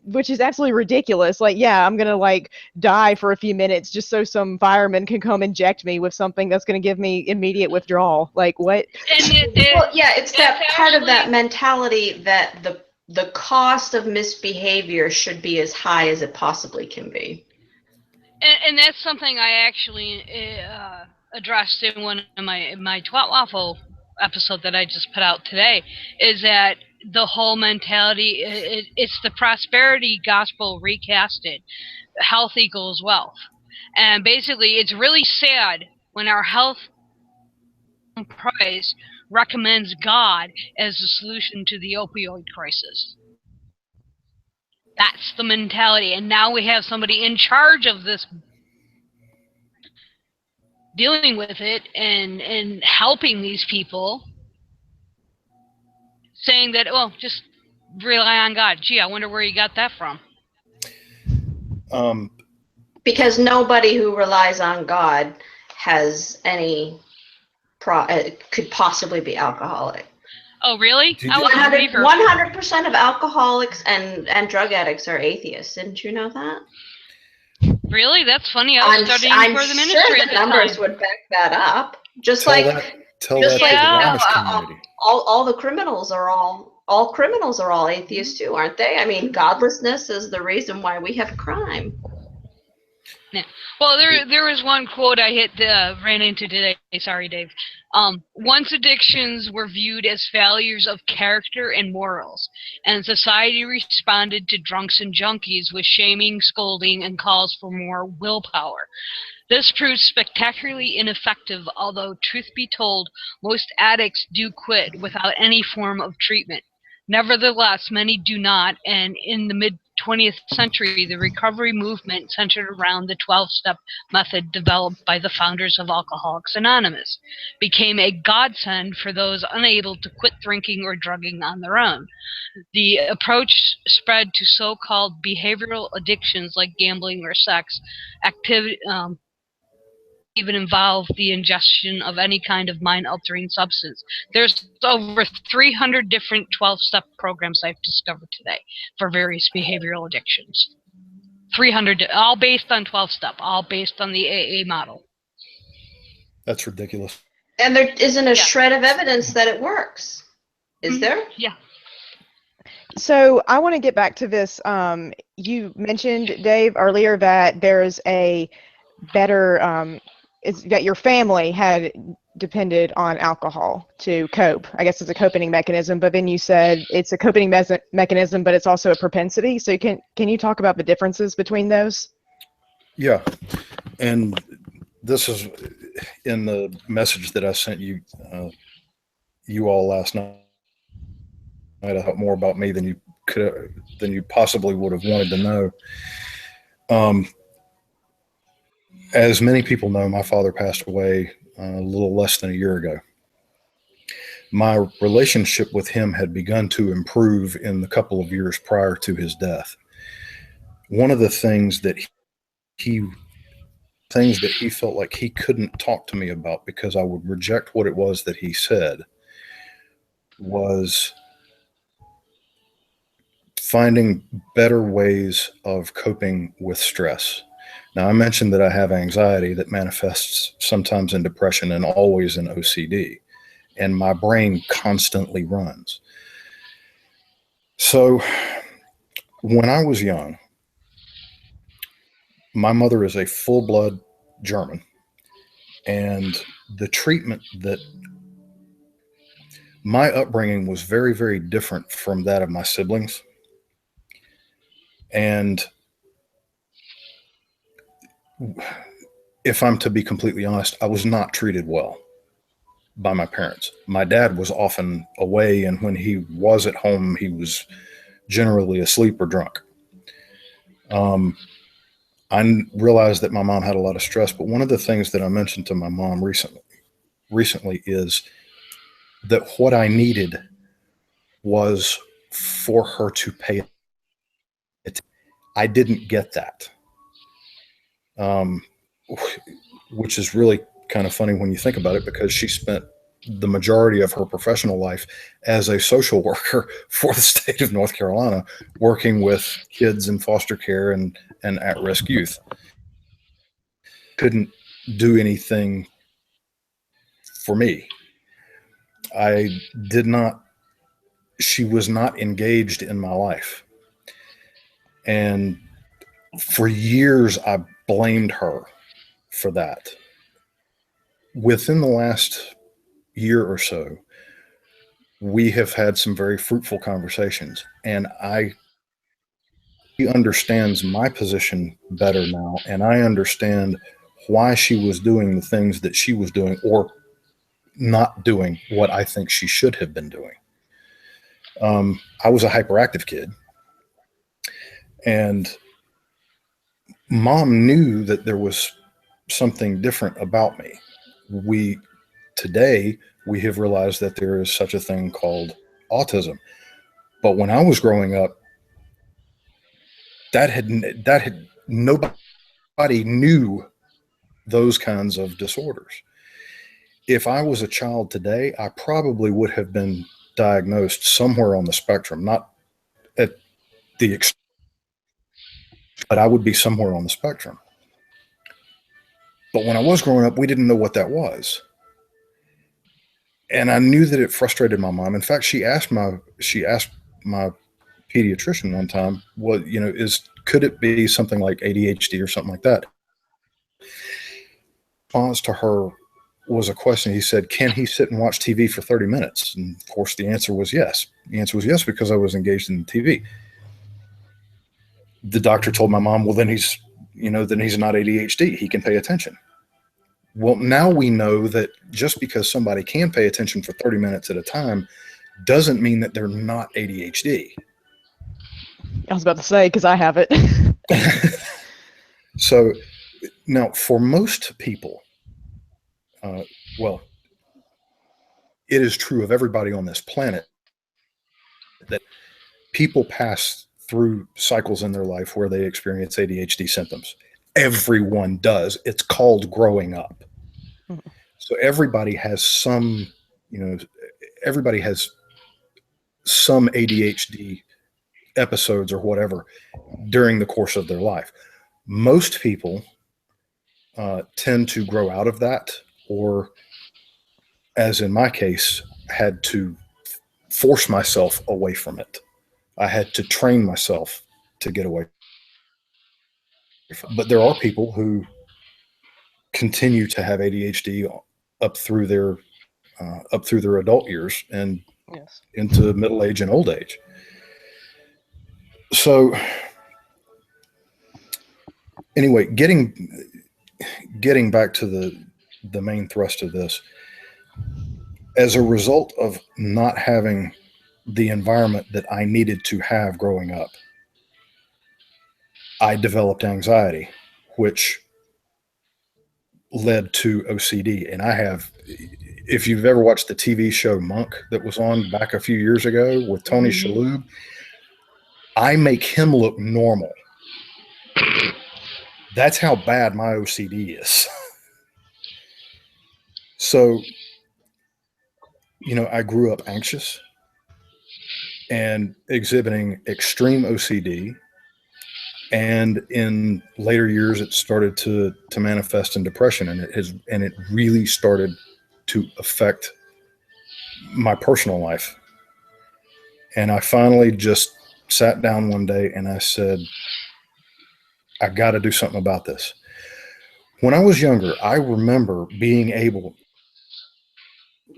which is absolutely ridiculous. Like, yeah, I'm going to die for a few minutes just so some fireman can come inject me with something that's going to give me immediate withdrawal. Like, what? Well, yeah, it's that part of that mentality that the cost of misbehavior should be as high as it possibly can be. And that's something I actually addressed in one of my Twat Waffle episode that I just put out today, is that the whole mentality, it's the prosperity gospel recasted. Health equals wealth. And basically, it's really sad when our health price recommends God as the solution to the opioid crisis. That's the mentality. And now we have somebody in charge of this, dealing with it and helping these people, saying that, well, just rely on God. Gee, I wonder where you got that from. Because nobody who relies on God has any could possibly be alcoholic. Oh, really? 100% of alcoholics and drug addicts are atheists. Didn't you know that? Really? That's funny. I was studying for the ministry sure at the the numbers time. would back that up. Tell that to the Amish community. All the criminals are all criminals are all atheists too, aren't they? I mean, godlessness is the reason why we have crime. Yeah. Well, there was one quote I ran into today. Sorry, Dave. Once addictions were viewed as failures of character and morals, and society responded to drunks and junkies with shaming, scolding, and calls for more willpower. This proved spectacularly ineffective, although, truth be told, most addicts do quit without any form of treatment. Nevertheless, many do not, and in the mid-20th century, the recovery movement centered around the 12-step method developed by the founders of Alcoholics Anonymous became a godsend for those unable to quit drinking or drugging on their own. The approach spread to so-called behavioral addictions like gambling or sex, activity, even involve the ingestion of any kind of mind-altering substance. There's over 300 different 12-step programs I've discovered today for various behavioral addictions. 300, all based on 12-step, all based on the AA model. That's ridiculous. And there isn't a shred of evidence that it works. Is there? Yeah. So I want to get back to this. You mentioned, Dave, earlier that there's a better is that your family had depended on alcohol to cope. I guess it's a coping mechanism, but then you said it's a coping mechanism, but it's also a propensity. So can you talk about the differences between those? Yeah, and this is in the message that I sent you, you all last night. I thought more about me than you possibly would have wanted to know. As many people know, my father passed away a little less than a year ago. my relationship with him had begun to improve in the couple of years prior to his death. One of the things that he felt like he couldn't talk to me about because I would reject what it was that he said was finding better ways of coping with stress. Now, I mentioned that I have anxiety that manifests sometimes in depression and always in OCD, and my brain constantly runs. So when I was young, my mother is a full-blood German, and the treatment that my upbringing was very, very different from that of my siblings. And if I'm to be completely honest, I was not treated well by my parents. My dad was often away, and when he was at home, he was generally asleep or drunk. I realized that my mom had a lot of stress, but one of the things that I mentioned to my mom recently is that what I needed was for her to pay it. I didn't get that, which is really kind of funny when you think about it, because she spent the majority of her professional life as a social worker for the state of North Carolina, working with kids in foster care and at-risk youth. Couldn't do anything for me. She was not engaged in my life. And for years, I blamed her for that. Within the last year or so, we have had some very fruitful conversations, and she understands my position better now, and I understand why she was doing the things that she was doing, or not doing what I think she should have been doing. I was a hyperactive kid, and Mom knew that there was something different about me. Today we have realized that there is such a thing called autism. But when I was growing up, that had nobody knew those kinds of disorders. If I was a child today, I probably would have been diagnosed somewhere on the spectrum, not at the extreme, but I would be somewhere on the spectrum. But when I was growing up, we didn't know what that was. And I knew that it frustrated my mom. In fact, she asked my pediatrician one time, well, could it be something like ADHD or something like that? Response to her was a question. He said, can he sit and watch TV for 30 minutes? And of course the answer was yes. The answer was yes, because I was engaged in TV. The doctor told my mom, well, then he's not ADHD. He can pay attention. Well, now we know that just because somebody can pay attention for 30 minutes at a time doesn't mean that they're not ADHD. I was about to say, because I have it. So now for most people, well, it is true of everybody on this planet that people pass through cycles in their life where they experience ADHD symptoms. Everyone does. It's called growing up. Mm-hmm. So everybody has some ADHD episodes or whatever during the course of their life. Most people tend to grow out of that, or, as in my case, had to force myself away from it. I had to train myself to get away from it. But there are people who continue to have ADHD up through their adult years and yes, into middle age and old age. So anyway, getting back to the main thrust of this, as a result of not having the environment that I needed to have growing up, I developed anxiety, which led to OCD. And I have if you've ever watched the TV show Monk that was on back a few years ago with Tony Shalhoub, I make him look normal. That's how bad my OCD is. So, I grew up anxious and exhibiting extreme OCD. And in later years, it started to manifest in depression, and it really started to affect my personal life. And I finally just sat down one day and I said, I got to do something about this. When I was younger, I remember being able,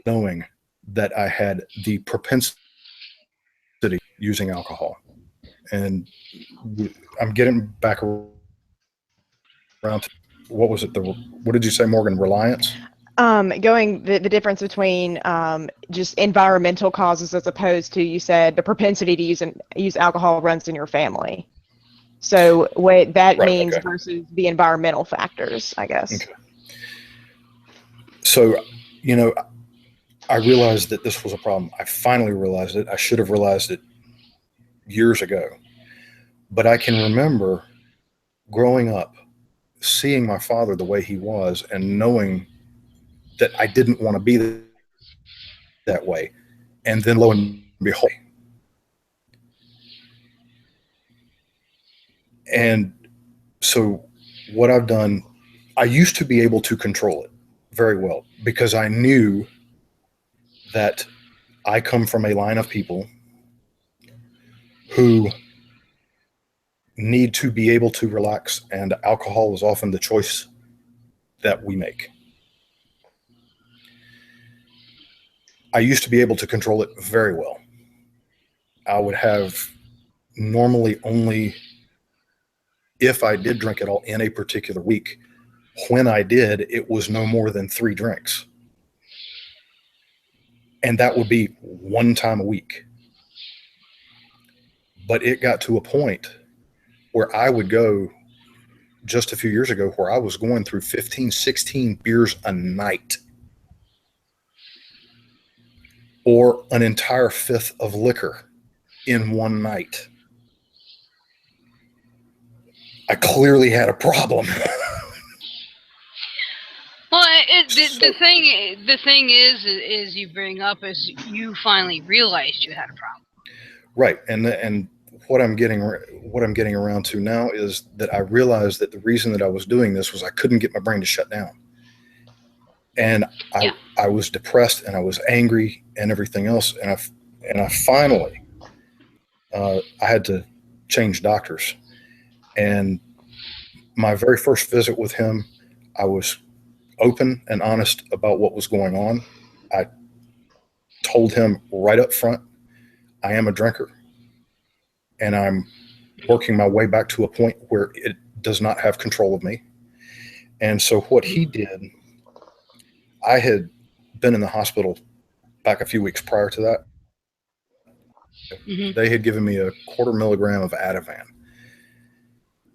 knowing that I had the propensity using alcohol. And I'm getting back around to, what was it? What did you say, Morgan? Reliance? Going the difference between just environmental causes as opposed to, you said, the propensity to use alcohol runs in your family. So what that means versus the environmental factors, I guess. Okay. So, I realized that this was a problem. I finally realized it. I should have realized it years ago. But I can remember growing up, seeing my father the way he was and knowing that I didn't want to be that way. And then lo and behold. And so what I've done, I used to be able to control it very well because I knew that I come from a line of people who need to be able to relax, and alcohol is often the choice that we make. I used to be able to control it very well. I would have normally only, if I did drink at all in a particular week, when I did, it was no more than 3 drinks. And that would be one time a week. But it got to a point where I would go, just a few years ago, where I was going through 15, 16 beers a night, or an entire 5th of liquor in one night. I clearly had a problem. Well, the thing is you bring up is you finally realized you had a problem. Right, and what I'm getting around to now is that I realized that the reason that I was doing this was I couldn't get my brain to shut down, and I was depressed and I was angry and everything else, and I finally I had to change doctors, and my very first visit with him, I was open and honest about what was going on. I told him right up front, I am a drinker, and I'm working my way back to a point where it does not have control of me. And so what he did, I had been in the hospital back a few weeks prior to that. They had given me a 1/4 milligram of Ativan.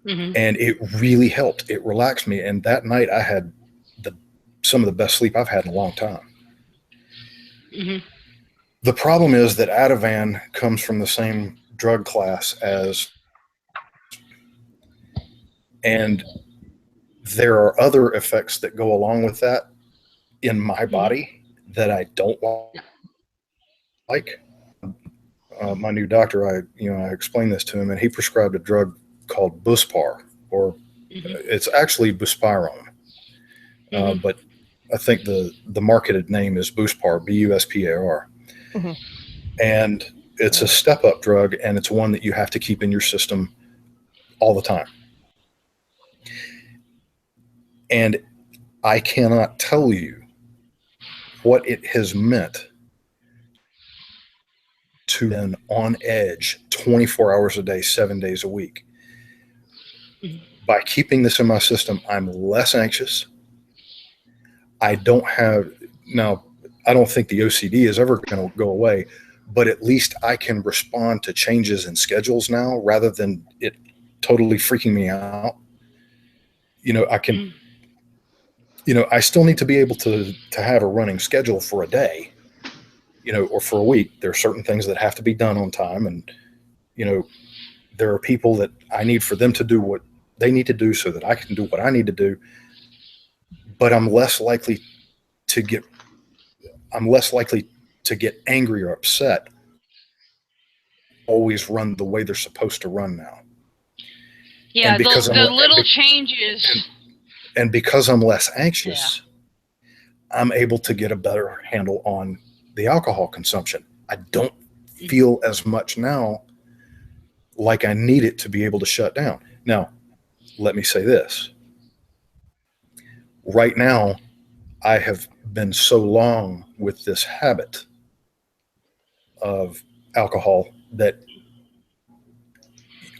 And it really helped. It relaxed me. And that night I had some of the best sleep I've had in a long time. The problem is that Ativan comes from the same drug class as, and there are other effects that go along with that in my body that I don't like. My new doctor, I explained this to him, and he prescribed a drug called Buspar, or it's actually Buspirone. But I think the marketed name is Buspar, B-U-S-P-A-R. And it's a step-up drug, and it's one that you have to keep in your system all the time. And I cannot tell you what it has meant to be on edge 24 hours a day, 7 days a week. By keeping this in my system, I'm less anxious. I don't think the OCD is ever going to go away, but at least I can respond to changes in schedules now rather than it totally freaking me out. I still need to be able to have a running schedule for a day, or for a week. There are certain things that have to be done on time, and there are people that I need for them to do what they need to do so that I can do what I need to do. But I'm less likely to get angry or upset. Always run the way they're supposed to run now. Yeah, the little changes. And because I'm less anxious, I'm able to get a better handle on the alcohol consumption. I don't feel as much now like I need it to be able to shut down. Now, let me say this. Right now, I have been so long with this habit of alcohol that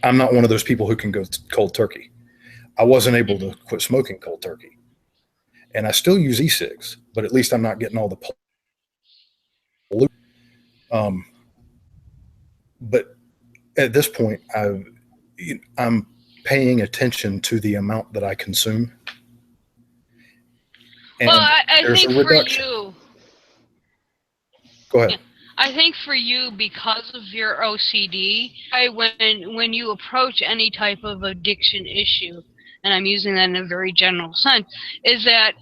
I'm not one of those people who can go cold turkey. I wasn't able to quit smoking cold turkey. And I still use e-cigs, but at least I'm not getting all the pollution. But at this point, I'm paying attention to the amount that I consume. And well, I there's think a reduction. for you, go ahead. Yeah, I think for you, because of your OCD, when you approach any type of addiction issue, and I'm using that in a very general sense, is that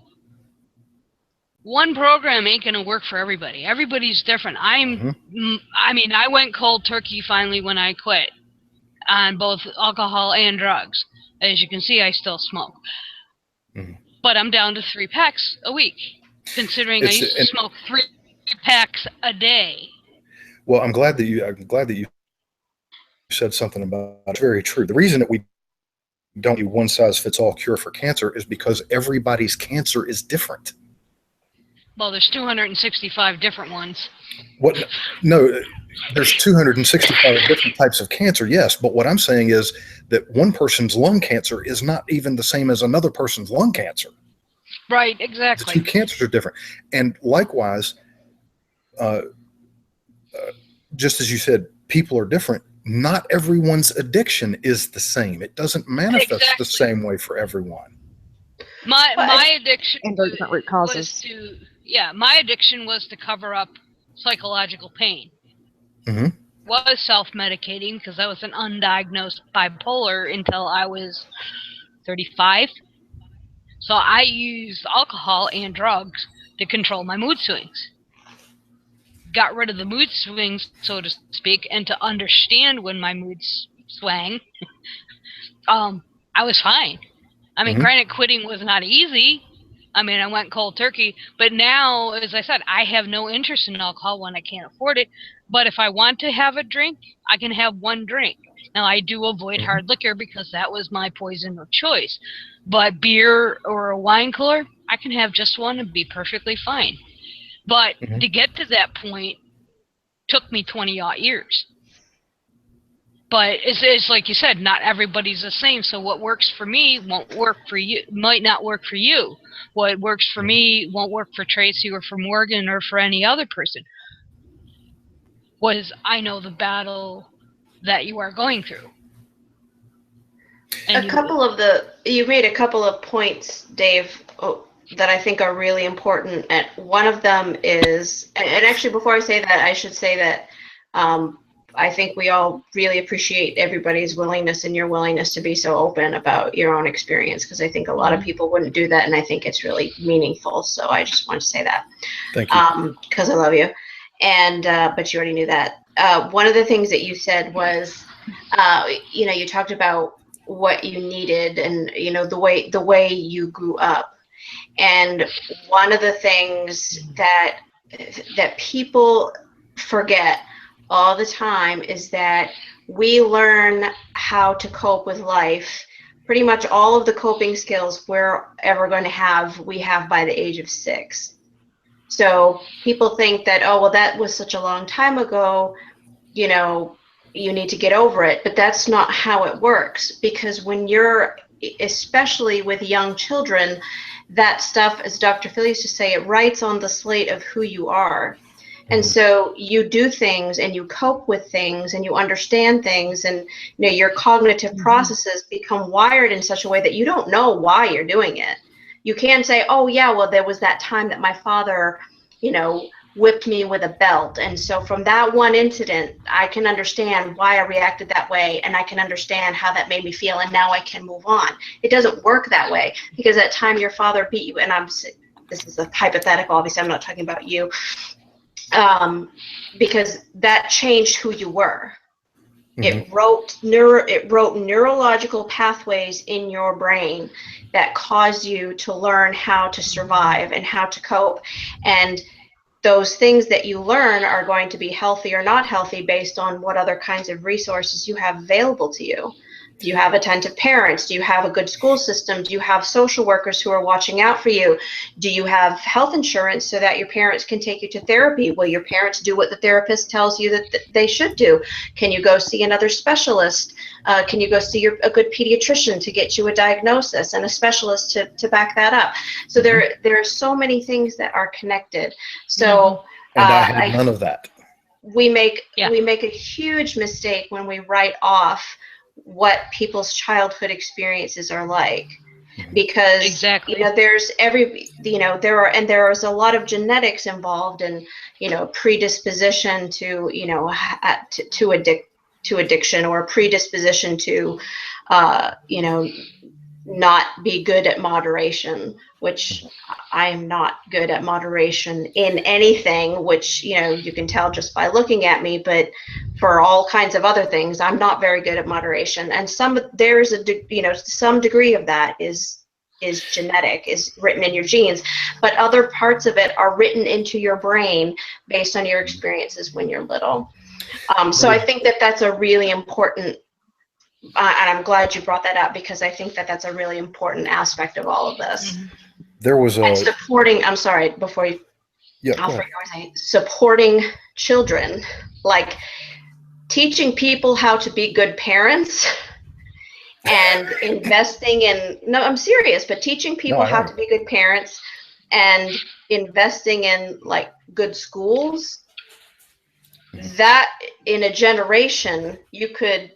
one program ain't going to work for everybody. Everybody's different. I mean, I went cold turkey finally when I quit on both alcohol and drugs. As you can see, I still smoke. Mm-hmm. But I'm down to 3 packs a week, considering I used to smoke 3 packs a day. Well, I'm glad that you said something about it. It's very true. The reason that we don't do one size fits all cure for cancer is because everybody's cancer is different. Well, there's 265 different ones. What? No, there's 265 different types of cancer, yes. But what I'm saying is that one person's lung cancer is not even the same as another person's lung cancer. Right, exactly. The 2 cancers are different. And likewise, just as you said, people are different. Not everyone's addiction is the same. It doesn't manifest the same way for everyone. My addiction different root causes. My addiction was to cover up psychological pain. Mm-hmm. Was self-medicating because I was an undiagnosed bipolar until I was 35. So I used alcohol and drugs to control my mood swings. Got rid of the mood swings, so to speak, and to understand when my moods swang, I was fine. I mean, granted, quitting was not easy. I mean, I went cold turkey, but now, as I said, I have no interest in alcohol when I can't afford it. But if I want to have a drink, I can have 1 drink. Now, I do avoid hard liquor because that was my poison of choice. But beer or a wine cooler, I can have just 1 and be perfectly fine. But to get to that point took me 20-odd years. But it's like you said, not everybody's the same. So what works for me won't work for you, might not work for you. What works for me won't work for Tracy or for Morgan or for any other person. I know the battle that you are going through. And you made a couple of points, Dave, that I think are really important. And one of them is, and actually before I say that, I should say that I think we all really appreciate everybody's willingness and your willingness to be so open about your own experience, because I think a lot of people wouldn't do that, and I think it's really meaningful. So I just want to say that. Thank you. Because I love you. And but you already knew that. One of the things that you said was, you talked about what you needed and the way you grew up. And one of the things that people forget all the time is that we learn how to cope with life. Pretty much all of the coping skills we're ever going to have, we have by the age of 6. So people think that, oh, well, that was such a long time ago, you need to get over it. But that's not how it works, because when you're, especially with young children, that stuff, as Dr. Phil used to say, it writes on the slate of who you are. And so you do things and you cope with things and you understand things, and your cognitive processes become wired in such a way that you don't know why you're doing it. You can say, oh yeah, well, there was that time that my father, whipped me with a belt. And so from that one incident, I can understand why I reacted that way, and I can understand how that made me feel, and now I can move on. It doesn't work that way, because that time your father beat you, and this is a hypothetical, obviously I'm not talking about you, because that changed who you were. It wrote neurological pathways in your brain that cause you to learn how to survive and how to cope. And those things that you learn are going to be healthy or not healthy based on what other kinds of resources you have available to you. Do you have attentive parents? Do you have a good school system? Do you have social workers who are watching out for you? Do you have health insurance so that your parents can take you to therapy? Will your parents do what the therapist tells you that they should do? Can you go see another specialist? Can you go see a good pediatrician to get you a diagnosis, and a specialist to back that up? So there are so many things that are connected. So and I had none of that. We make a huge mistake when we write off what people's childhood experiences are like, because there's there is a lot of genetics involved, and predisposition to to addiction, or predisposition to not be good at moderation, which I am not good at moderation in anything, which you can tell just by looking at me. But for all kinds of other things, I'm not very good at moderation. And some degree of that is genetic, is written in your genes, but other parts of it are written into your brain based on your experiences when you're little. So I think that that's a really important, and I'm glad you brought that up, because I think that that's a really important aspect of all of this. There was and supporting. I'm sorry, before you. Yeah. Supporting children, like teaching people how to be good parents, and investing in. No, I'm serious, but teaching people how to be good parents, and investing in like good schools. That in a generation, you could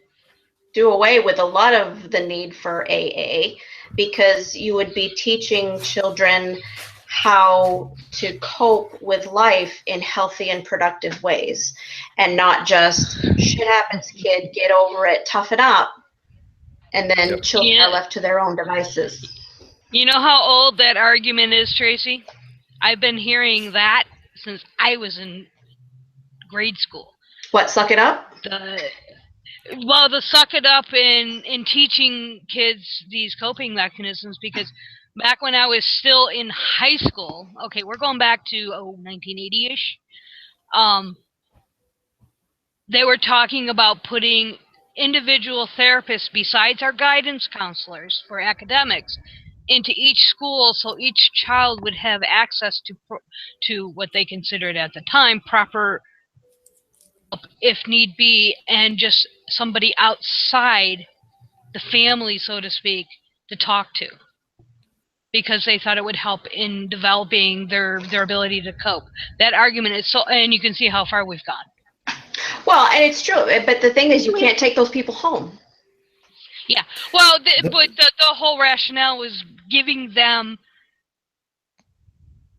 do away with a lot of the need for AA, because you would be teaching children how to cope with life in healthy and productive ways, and not just shit happens, kid, get over it, toughen up, and then children are left to their own devices. You know how old that argument is, Tracy? I've been hearing that since I was in grade school. What, suck it up? The suck it up in teaching kids these coping mechanisms, because back when I was still in high school, okay, we're going back to 1980-ish, they were talking about putting individual therapists besides our guidance counselors for academics into each school, so each child would have access to what they considered at the time proper, if need be, and just somebody outside the family, so to speak, to talk to, because they thought it would help in developing their ability to cope. That argument is and you can see how far we've gone. Well, and it's true, but the thing is, you can't take those people home. Yeah, well, but the whole rationale was giving them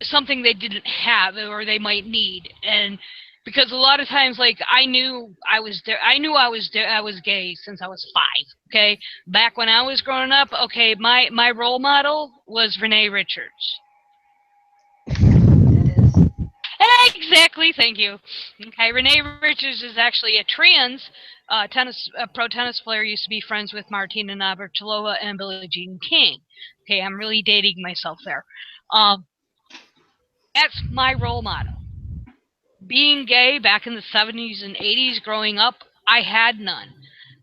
something they didn't have or they might need, and because a lot of times, like, I knew I was gay since I was 5. Okay, back when I was growing up, okay, my role model was Renee Richards. Exactly, thank you. Okay, Renee Richards is actually a trans pro tennis player. Used to be friends with Martina Navratilova and Billie Jean King. Okay, I'm really dating myself there. That's my role model. Being gay back in the 70s and 80s, growing up, I had none.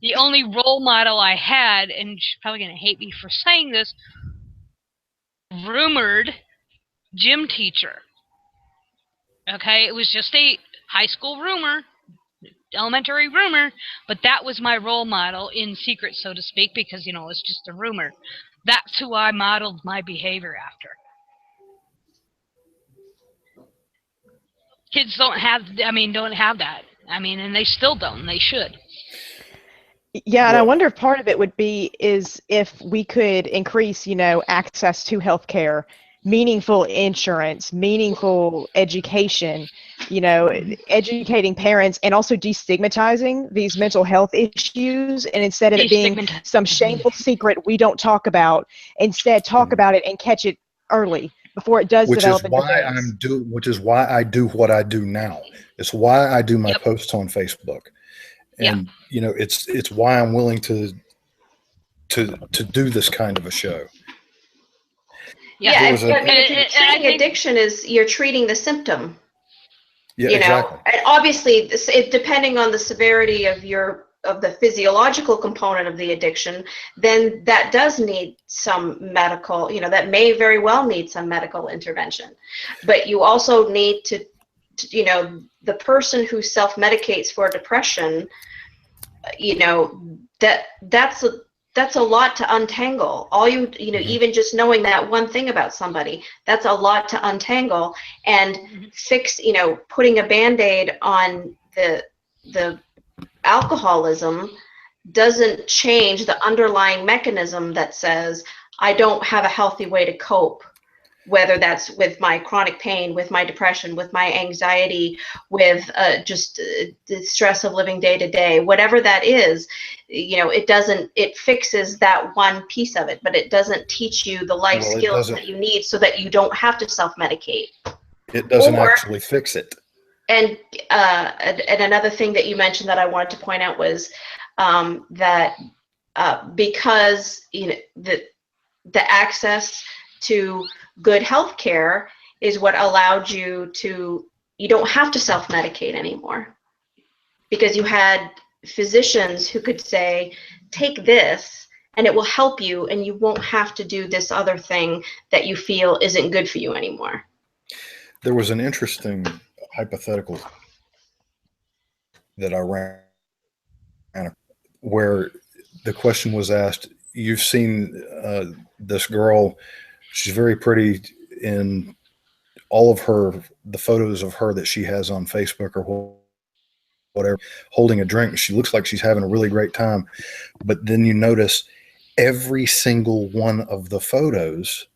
The only role model I had, and she's probably going to hate me for saying this, rumored gym teacher. Okay, it was just a high school rumor, elementary rumor, but that was my role model in secret, so to speak, because, it's just a rumor. That's who I modeled my behavior after. Kids don't have that. And they still don't, and they should. Yeah, and I Well, wonder if part of it would be is if we could increase, access to healthcare, meaningful insurance, meaningful education, educating parents and also destigmatizing these mental health issues. And instead of it being some shameful secret we don't talk about, instead talk about it and catch it early before it does develop into things. which is why I do what I do now. It's why I do my posts on Facebook. And it's why I'm willing to do this kind of a show. Yeah, treating addiction is you're treating the symptom. Yeah, exactly. And obviously, depending on the severity of the physiological component of the addiction, then that does need some medical. That may very well need some medical intervention. But you also need to the person who self-medicates for depression, that's a lot to untangle. Even just knowing that one thing about somebody, that's a lot to untangle and fix. Putting a Band-Aid on the alcoholism doesn't change the underlying mechanism that says I don't have a healthy way to cope, whether that's with my chronic pain, with my depression, with my anxiety, with just the stress of living day to day, whatever that is. It fixes that one piece of it, but it doesn't teach you the life skills that you need so that you don't have to self-medicate. It doesn't actually fix it. And another thing that you mentioned that I wanted to point out was that because the access to good health care is what allowed you don't have to self-medicate anymore, because you had physicians who could say, take this and it will help you and you won't have to do this other thing that you feel isn't good for you anymore. There was an interesting hypothetical that I ran where the question was asked, you've seen this girl, she's very pretty in all of the photos of her that she has on Facebook or whatever, holding a drink. She looks like she's having a really great time. But then you notice every single one of the photos,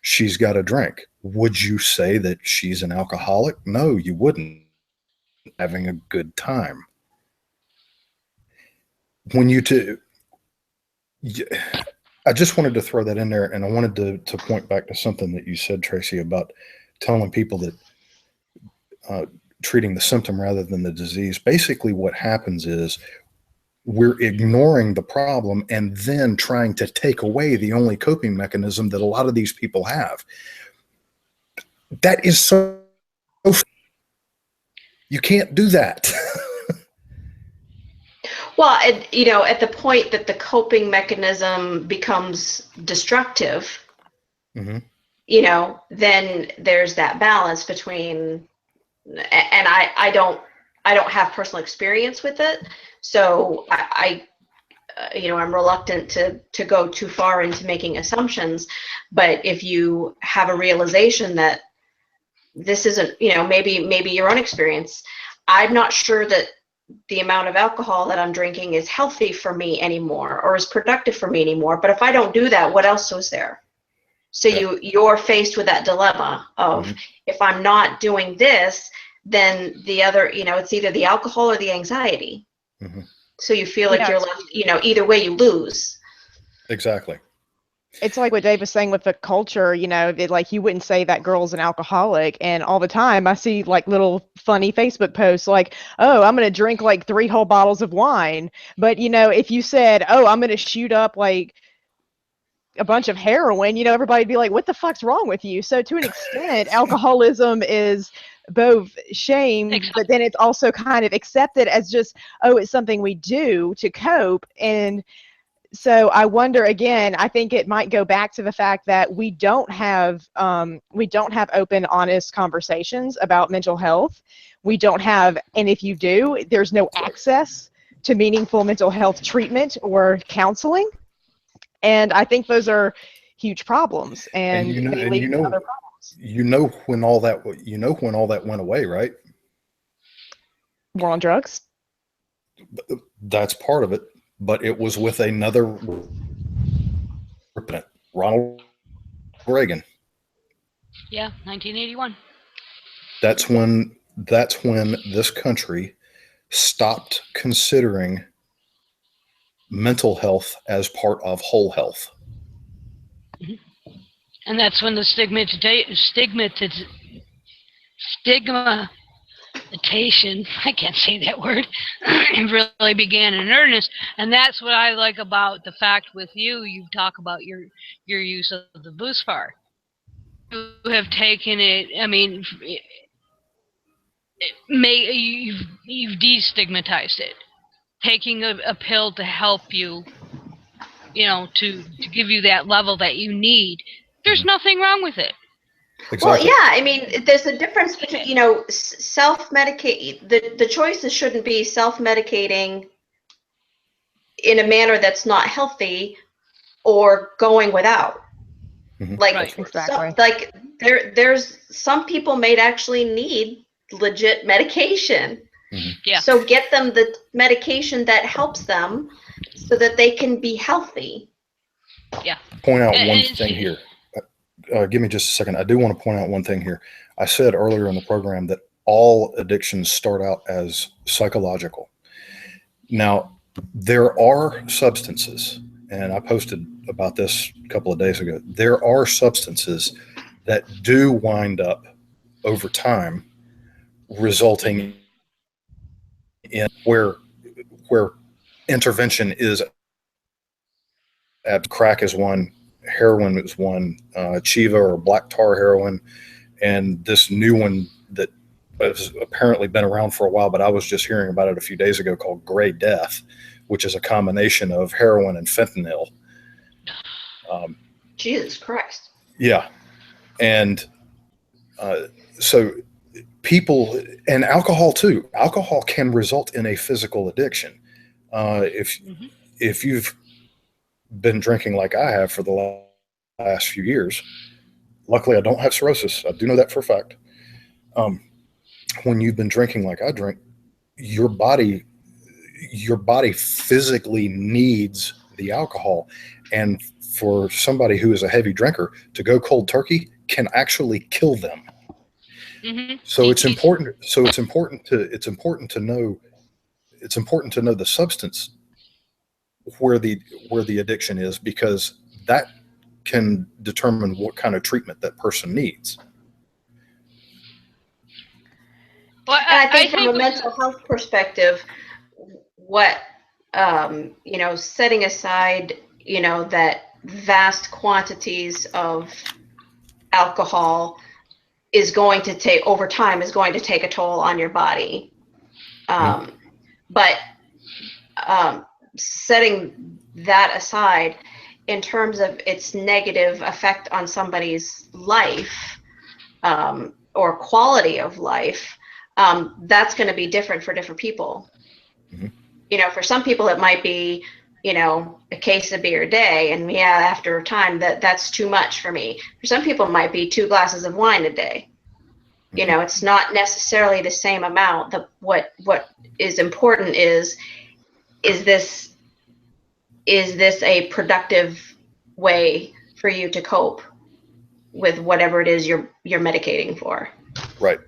she's got a drink. Would you say that she's an alcoholic? No, you wouldn't. Having a good time. I just wanted to throw that in there, and I wanted to point back to something that you said, Tracy, about telling people that treating the symptom rather than the disease. Basically, what happens is we're ignoring the problem and then trying to take away the only coping mechanism that a lot of these people have. That is so you can't do that. Well, at the point that the coping mechanism becomes destructive, then there's that balance between, and I don't have personal experience with it, so I'm reluctant to go too far into making assumptions. But if you have a realization that this isn't, maybe your own experience, I'm not sure that the amount of alcohol that I'm drinking is healthy for me anymore or is productive for me anymore. But if I don't do that, what else was there? So you're faced with that dilemma of if I'm not doing this, then the other, it's either the alcohol or the anxiety. So you feel like you're left, either way you lose. Exactly. It's like what Dave was saying with the culture, like you wouldn't say that girl's an alcoholic. And all the time I see like little funny Facebook posts like, oh, I'm going to drink like 3 whole bottles of wine. But, if you said, oh, I'm going to shoot up like a bunch of heroin, everybody'd be like, what the fuck's wrong with you? So to an extent, alcoholism is both shamed, but then it's also kind of accepted as just, oh, it's something we do to cope. And so I wonder, again, I think it might go back to the fact that we don't have open, honest conversations about mental health. We don't have, and if you do, there's no access to meaningful mental health treatment or counseling. And I think those are huge problems, and they lead to other problems. When all that went away, right? War on drugs. That's part of it. but it was with another president, Ronald Reagan. Yeah, 1981. That's when this country stopped considering mental health as part of whole health. And that's when the stigmatization, I can't say that word, really began in earnest. And that's what I like about the fact with you talk about your use of the Buspar. You have taken it, I mean, you've destigmatized it. Taking a pill to help you, to give you that level that you need. There's nothing wrong with it. Exactly. Well, yeah, I mean, there's a difference between, self-medicate. The choices shouldn't be self-medicating in a manner that's not healthy or going without. Like, Right. Exactly. there's some people may actually need legit medication. Yeah. So get them the medication that helps them so that they can be healthy. Yeah. Point out one thing here. Give me just a second. I do want to point out one thing here. I said earlier in the program that all addictions start out as psychological. Now, there are substances, and I posted about this a couple of days ago. There are substances that do wind up over time resulting in where intervention is. Crack is one, heroin is one, Chiva or black tar heroin, and this new one that has apparently been around for a while, but I was just hearing about it a few days ago, called Gray Death, which is a combination of heroin and fentanyl. Jesus Christ. Yeah. And so people, and alcohol too, alcohol can result in a physical addiction. If you've been drinking like I have for the last few years, luckily I don't have cirrhosis. I do know that for a fact. When you've been drinking like I drink, your body physically needs the alcohol. And for somebody who is a heavy drinker, to go cold turkey can actually kill them. So it's important to know the substance where the addiction is, because that can determine what kind of treatment that person needs. Well, And I think from a mental health perspective, what, setting aside, that vast quantities of alcohol is going to take, over time, is going to take a toll on your body. But setting that aside, in terms of its negative effect on somebody's life, or quality of life, that's going to be different for different people. For some people it might be, a case of beer a day, and after a time that's too much for me. For some people it might be 2 glasses of wine a day. It's not necessarily the same amount. What is important is this a productive way for you to cope with whatever it is you're medicating for? Right.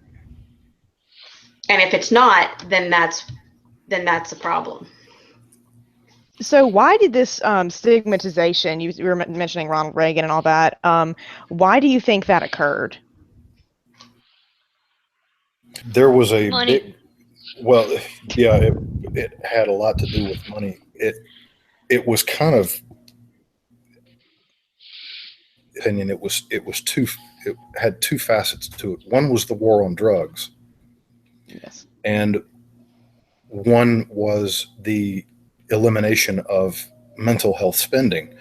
And if it's not, then that's a problem. So why did this stigmatization, you were mentioning Ronald Reagan and all that, why do you think that occurred? There was a money. it had a lot to do with money. It was kind of, opinion, it had two facets to it. One was the war on drugs. Yes. And one was the elimination of mental health spending,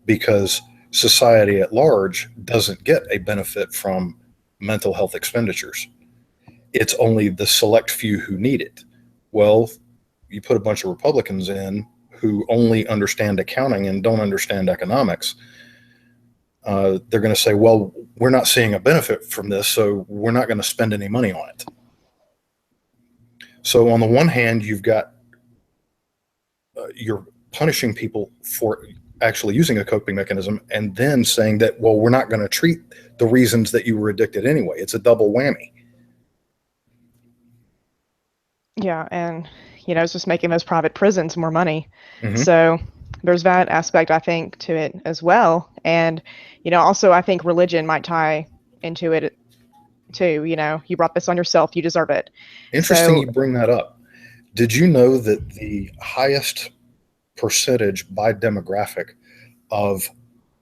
because society at large doesn't get a benefit from mental health expenditures. It's only the select few who need it. Well, you put a bunch of Republicans in who only understand accounting and don't understand economics. They're going to say, well, we're not seeing a benefit from this, so we're not going to spend any money on it. So on the one hand, you've got your punishing people for actually using a coping mechanism and then saying that, well, we're not going to treat the reasons that you were addicted anyway. It's a double whammy. Yeah, and it's just making those private prisons more money. Mm-hmm. So there's that aspect, I think, to it as well. And also I think religion might tie into it too. You brought this on yourself, you deserve it. Interesting So, you bring that up. Did you know that the highest percentage by demographic of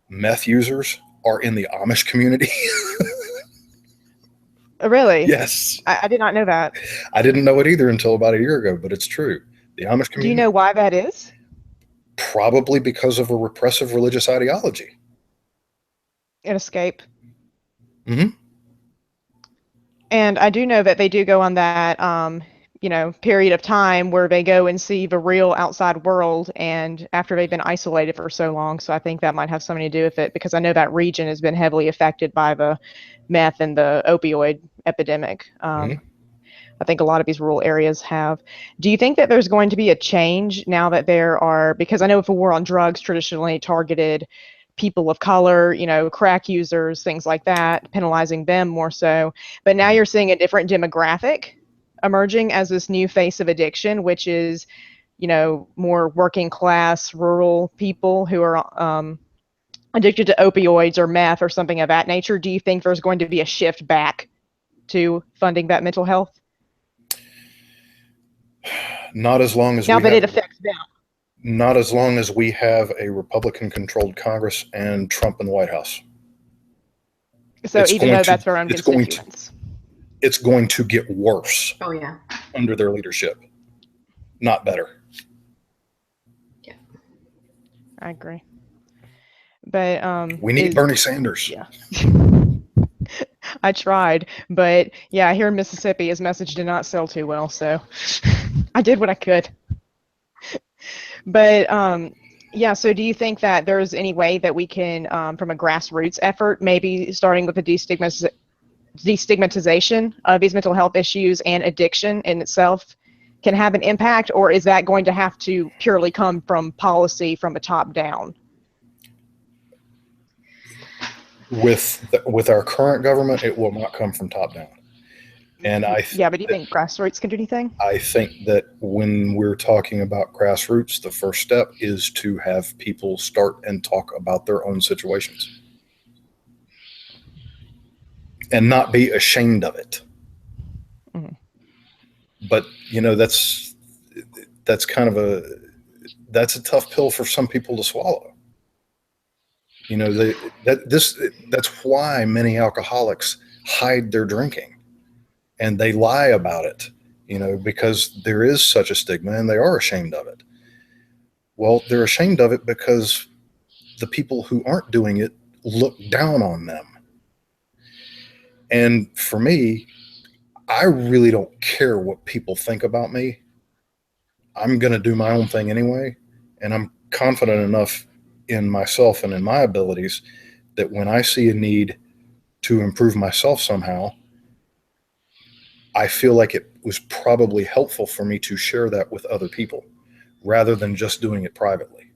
meth users are in the Amish community? really? Yes. I did not know that. I didn't know it either until about a year ago, but it's true. The Amish community. Do you know why that is? Probably because of a repressive religious ideology. An escape. Mm-hmm. And I do know that they do go on that period of time where they go and see the real outside world, and after they've been isolated for so long. So I think that might have something to do with it, because I know that region has been heavily affected by the meth and the opioid epidemic. Mm-hmm. I think a lot of these rural areas have. Do you think that there's going to be a change now that there are, because I know if a war on drugs traditionally targeted people of color, crack users, things like that, penalizing them more so, but now you're seeing a different demographic emerging as this new face of addiction, which is, more working class, rural people who are addicted to opioids or meth or something of that nature. Do you think there's going to be a shift back to funding that mental health? Not as long as now that it affects them. Not as long as we have a Republican-controlled Congress and Trump in the White House. So even though that's their own constituents. It's going to get worse. Oh, yeah. Under their leadership, not better. Yeah, I agree. But we need Bernie Sanders. Yeah. I tried, but yeah, here in Mississippi, his message did not sell too well, so I did what I could. But yeah, so do you think that there's any way that we can, from a grassroots effort, maybe starting with the destigmatization of these mental health issues and addiction in itself, can have an impact, or is that going to have to purely come from policy from the top down? With our current government, it will not come from top down. And yeah, but do you think grassroots can do anything? I think that when we're talking about grassroots, the first step is to have people start and talk about their own situations and not be ashamed of it. Mm-hmm. But that's kind of that's a tough pill for some people to swallow. That's why many alcoholics hide their drinking. And they lie about it, because there is such a stigma and they are ashamed of it. Well, they're ashamed of it because the people who aren't doing it look down on them. And for me, I really don't care what people think about me. I'm going to do my own thing anyway. And I'm confident enough in myself and in my abilities that when I see a need to improve myself somehow, I feel like it was probably helpful for me to share that with other people rather than just doing it privately.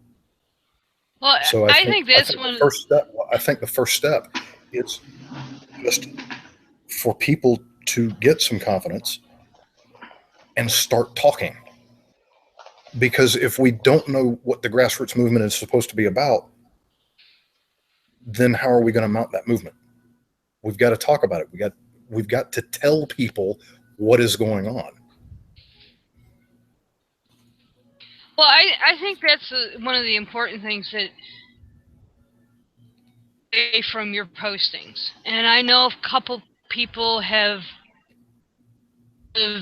Well, so I think the first step is just for people to get some confidence and start talking. Because if we don't know what the grassroots movement is supposed to be about, then how are we going to mount that movement? We've got to talk about it. We've got to tell people what is going on. Well, I think that's one of the important things that from your postings. And I know a couple people have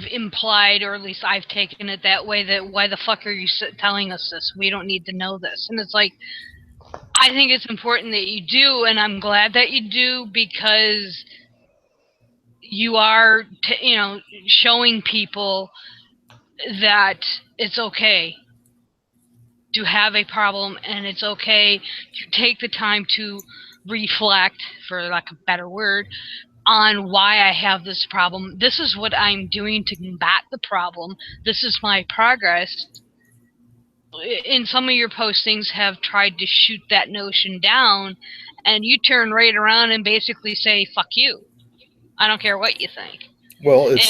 implied, or at least I've taken it that way, that why the fuck are you telling us this? We don't need to know this. And it's like, I think it's important that you do, and I'm glad that you do, because you are, showing people that it's okay to have a problem, and it's okay to take the time to reflect, for lack of a better word, on why I have this problem. This is what I'm doing to combat the problem. This is my progress. in some of your postings have tried to shoot that notion down, and you turn right around and basically say, fuck you. I don't care what you think. Well, it's...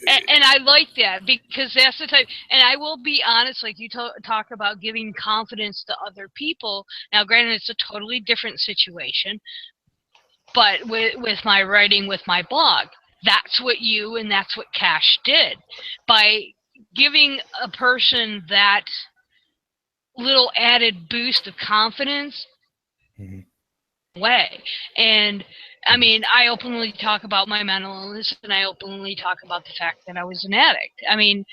And I like that, because that's the type, and I will be honest, like you talk about giving confidence to other people. Now, granted, it's a totally different situation, but with my writing, with my blog, that's what you and that's what Cash did. By giving a person that little added boost of confidence, way. And I mean, I openly talk about my mental illness, and I openly talk about the fact that I was an addict. I mean,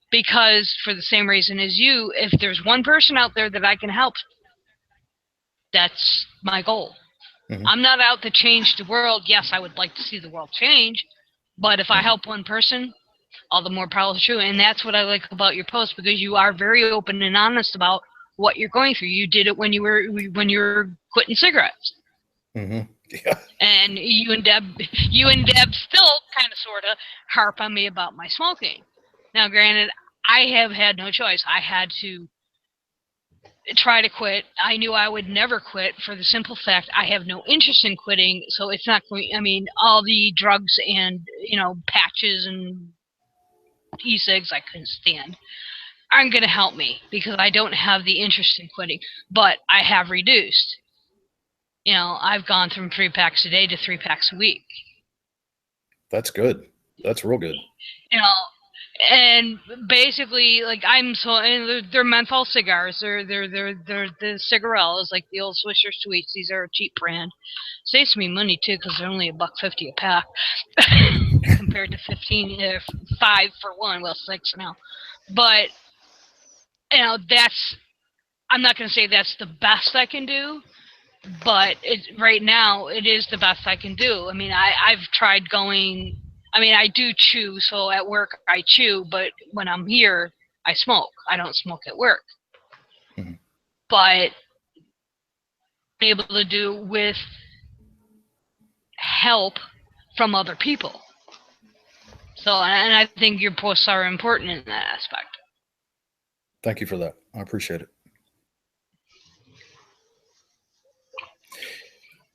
because for the same reason as you, if there's one person out there that I can help, that's my goal. I'm not out to change the world. Yes, I would like to see the world change, but if I help one person, all the more power to you. And that's what I like about your post, because you are very open and honest about what you're going through. You did it when you were quitting cigarettes. Yeah. And you and Deb still kind of sort of harp on me about my smoking. Now, granted, I have had no choice. I had to try to quit. I knew I would never quit for the simple fact I have no interest in quitting. So it's not going. I mean, all the drugs and patches and e-cigs I couldn't stand aren't going to help me, because I don't have the interest in quitting. But I have reduced. I've gone from 3 packs a day to 3 packs a week. That's good. That's real good. And basically, like, they're menthol cigars. They're the cigarillos, like the old Swisher Sweets. These are a cheap brand. Saves me money too, because they're only $1.50 a pack compared to 5 for one. Well, 6 now. But I'm not going to say that's the best I can do. But right now, it is the best I can do. I mean, I've tried going. I mean, I do chew, so at work I chew, but when I'm here, I smoke. I don't smoke at work. But be able to do with help from other people. So, and I think your posts are important in that aspect. Thank you for that. I appreciate it.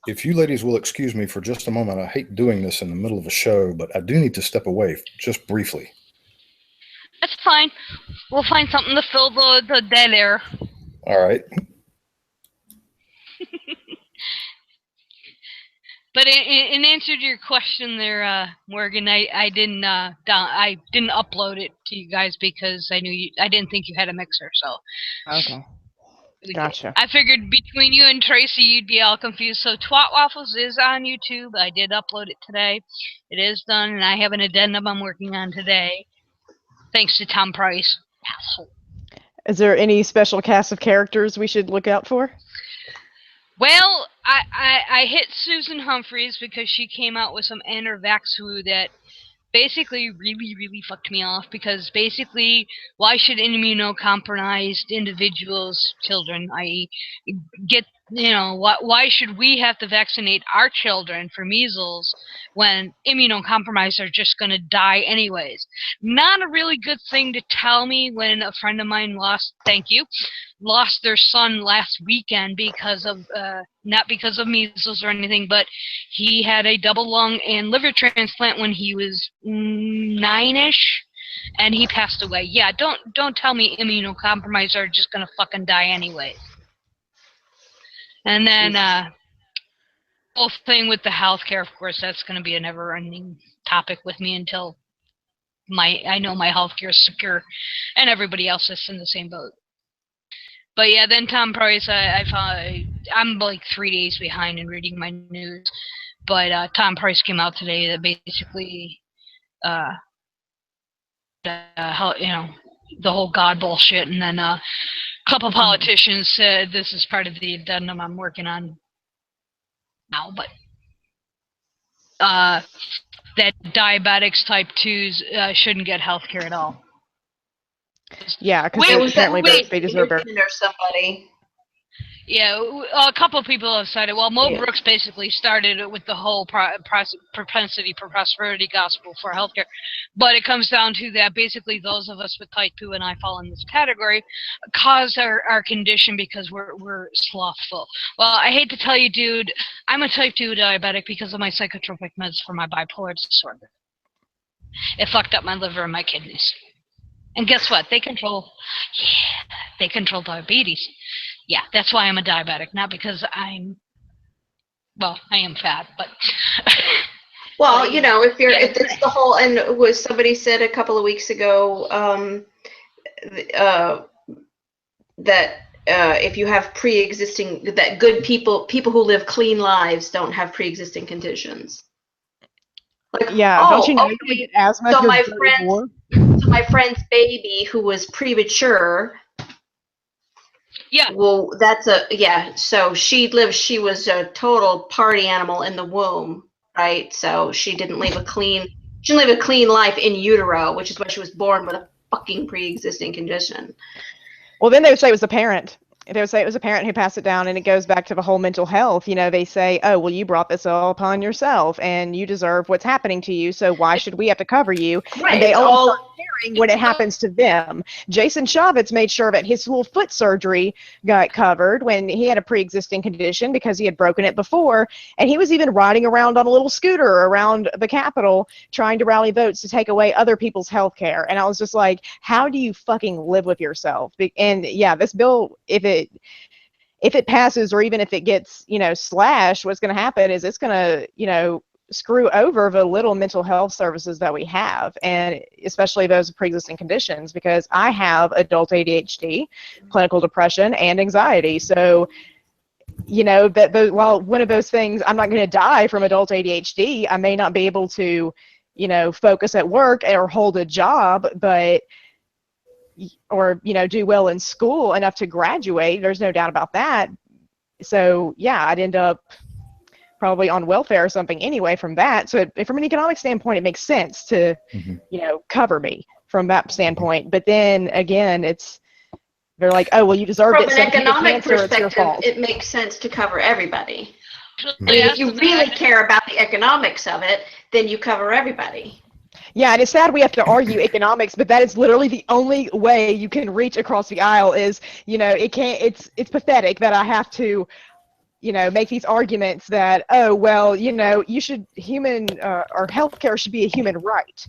If you ladies will excuse me for just a moment, I hate doing this in the middle of a show, but I do need to step away just briefly. That's fine. We'll find something to fill the dead air. All right. But in answer to your question there, Morgan, I didn't upload it to you guys because I didn't think you had a mixer, so. Okay. Gotcha. I figured between you and Tracy, you'd be all confused. So Twat Waffles is on YouTube. I did upload it today. It is done, and I have an addendum I'm working on today. Thanks to Tom Price. Asshole. Is there any special cast of characters we should look out for? Well, I hit Susan Humphreys because she came out with some anti-vaxxer that basically really, really fucked me off, because basically, why should immunocompromised individuals, children, i.e., get, why should we have to vaccinate our children for measles when immunocompromised are just going to die anyways? Not a really good thing to tell me when a friend of mine lost their son last weekend because of, not because of measles or anything, but he had a double lung and liver transplant when he was 9-ish, and he passed away. Yeah, don't tell me immunocompromised are just gonna fucking die anyways. And then, whole thing with the healthcare, of course, that's gonna be a never-ending topic with me until I know my healthcare is secure, and everybody else is in the same boat. But yeah, then Tom Price, I found I'm like 3 days behind in reading my news. But Tom Price came out today that basically, the whole God bullshit, and then a couple politicians said this is part of the addendum I'm working on now. But that diabetics type 2s shouldn't get healthcare at all. Yeah, because apparently they deserve it. Or somebody. Yeah, a couple of people have cited. Well, Mo Brooks basically started it with the whole propensity for prosperity gospel for healthcare, but it comes down to that basically those of us with type 2, and I fall in this category, cause our condition because we're slothful. Well, I hate to tell you, dude, I'm a type 2 diabetic because of my psychotropic meds for my bipolar disorder. It fucked up my liver and my kidneys. And guess what? They control diabetes. Yeah, that's why I'm a diabetic, not because I am fat, but well, you know, if it's the whole, and was somebody said a couple of weeks ago that if you have pre-existing, that good people who live clean lives don't have pre-existing conditions. Like, don't you know you get asthma? So my friend's baby who was premature. Yeah. Well, so she was a total party animal in the womb, right? So she didn't live a clean life in utero, which is why she was born with a fucking pre-existing condition. Well, then they would say it was the parent. They would say it was a parent who passed it down, and it goes back to the whole mental health. You know, they say, oh, well, you brought this all upon yourself, and you deserve what's happening to you, so why should we have to cover you? Right, and they all start caring when it happens to them. Jason Chavez made sure that his little foot surgery got covered when he had a pre-existing condition because he had broken it before, and he was even riding around on a little scooter around the Capitol trying to rally votes to take away other people's health care. And I was just like, how do you fucking live with yourself? And yeah, this bill, if it passes, or even if it gets, slashed, what's going to happen is it's going to, screw over the little mental health services that we have, and especially those with pre-existing conditions, because I have adult ADHD, clinical depression, and anxiety. So, while one of those things, I'm not going to die from adult ADHD, I may not be able to, focus at work or hold a job, or do well in school enough to graduate. There's no doubt about that. So yeah, I'd end up probably on welfare or something anyway from that. So from an economic standpoint, it makes sense to cover me from that standpoint. But then again, they're like, oh, well, you deserved it. From an economic perspective, it makes sense to cover everybody. And if you really care about the economics of it, then you cover everybody. Yeah, and it's sad we have to argue economics, but that is literally the only way you can reach across the aisle. Is it's pathetic that I have to make these arguments that, oh, well, you should or healthcare should be a human right,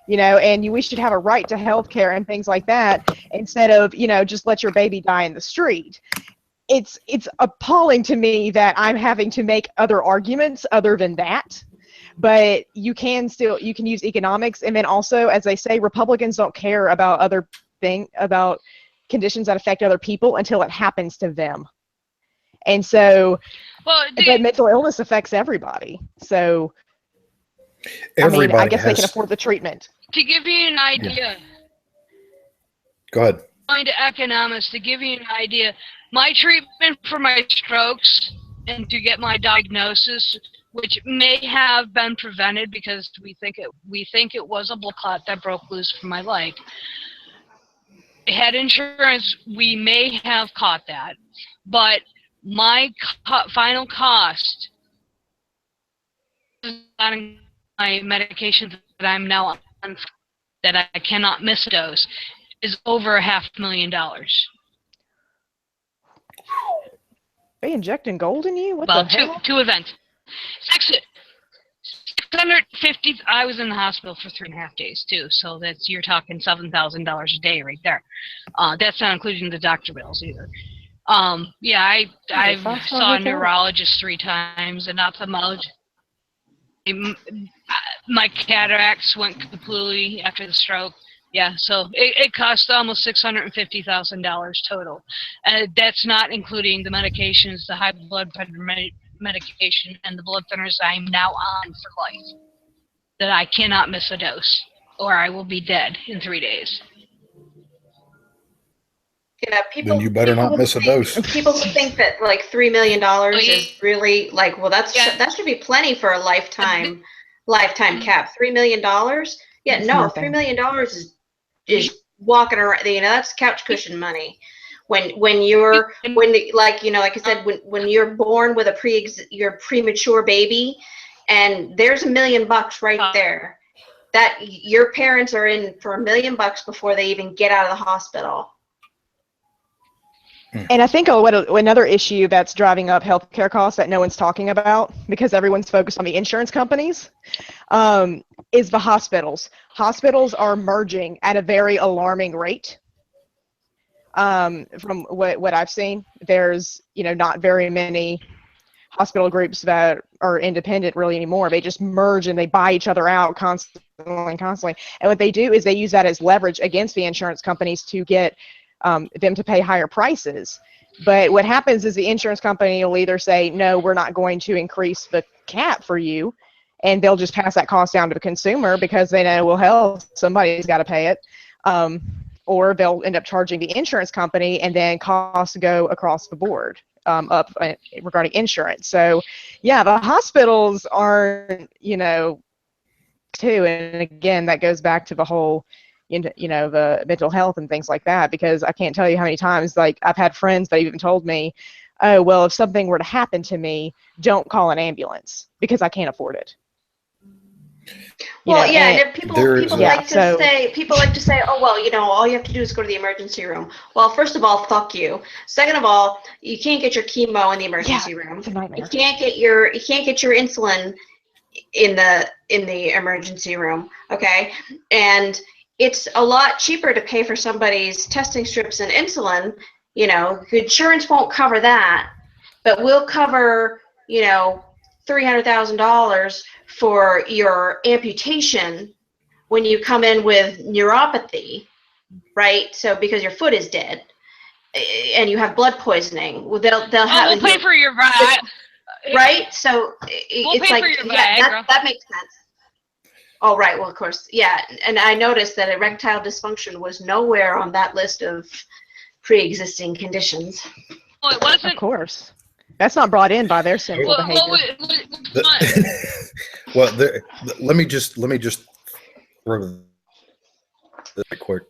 and we should have a right to healthcare and things like that, instead of just let your baby die in the street. It's appalling to me that I'm having to make other arguments other than that. But you can use economics, and then also, as they say, Republicans don't care about about conditions that affect other people until it happens to them. And so, but mental illness affects everybody. So, I guess they can afford the treatment. To give you an idea. Go ahead. Going to economics, to give you an idea, my treatment for my strokes and to get my diagnosis, which may have been prevented because we think it was a blood clot that broke loose from my leg. Had insurance, we may have caught that, but my final cost, my medications that I'm now on, that I cannot miss a dose, is over $500,000. They injecting gold in you? What well, the hell? two events. 650. I was in the hospital for 3.5 days too, so you're talking $7,000 a day right there. That's not including the doctor bills either. I saw a neurologist 3 times, an ophthalmologist. My cataracts went completely after the stroke. Yeah, so it cost almost $650,000 total. That's not including the medications, the high blood pressure medication, and the blood thinners I'm now on for life. That I cannot miss a dose, or I will be dead in 3 days. Yeah, then you better not miss a dose. People think that like $3 million is really like, well, that should be plenty for a lifetime cap. $3 million? Yeah, no, $3 million is walking around. That's couch cushion money. Like, like I said, when you're born with your premature baby, and there's $1 million right there, that your parents are in for $1 million before they even get out of the hospital. And I think another issue that's driving up healthcare costs that no one's talking about, because everyone's focused on the insurance companies, is the hospitals. Hospitals are merging at a very alarming rate. From what I've seen, there's not very many hospital groups that are independent really anymore. They just merge and they buy each other out constantly. And what they do is they use that as leverage against the insurance companies to get them to pay higher prices. But what happens is the insurance company will either say, no, we're not going to increase the cap for you, and they'll just pass that cost down to the consumer because they know, well, hell, somebody's got to pay it. Or they'll end up charging the insurance company, and then costs go across the board up regarding insurance. So, yeah, the hospitals aren't, too. And again, that goes back to the whole, the mental health and things like that, because I can't tell you how many times, like, I've had friends that even told me, oh, well, if something were to happen to me, don't call an ambulance because I can't afford it. Well, yeah, and if people like to say, oh, well, all you have to do is go to the emergency room. Well, first of all, fuck you. Second of all, you can't get your chemo in the emergency room. It's a nightmare. You can't get your insulin in the emergency room. Okay, and it's a lot cheaper to pay for somebody's testing strips and insulin. Insurance won't cover that, but we'll cover, $300,000 for your amputation when you come in with neuropathy, right? So because your foot is dead and you have blood poisoning, well, they'll we'll pay for your VAG, right? So it's pay like, for your yeah, that makes sense. Oh, right. Well, of course, yeah. And I noticed that erectile dysfunction was nowhere on that list of pre-existing conditions. Well, it wasn't. Of course. That's not brought in by their sinful behavior. Well, let me just throw this quick.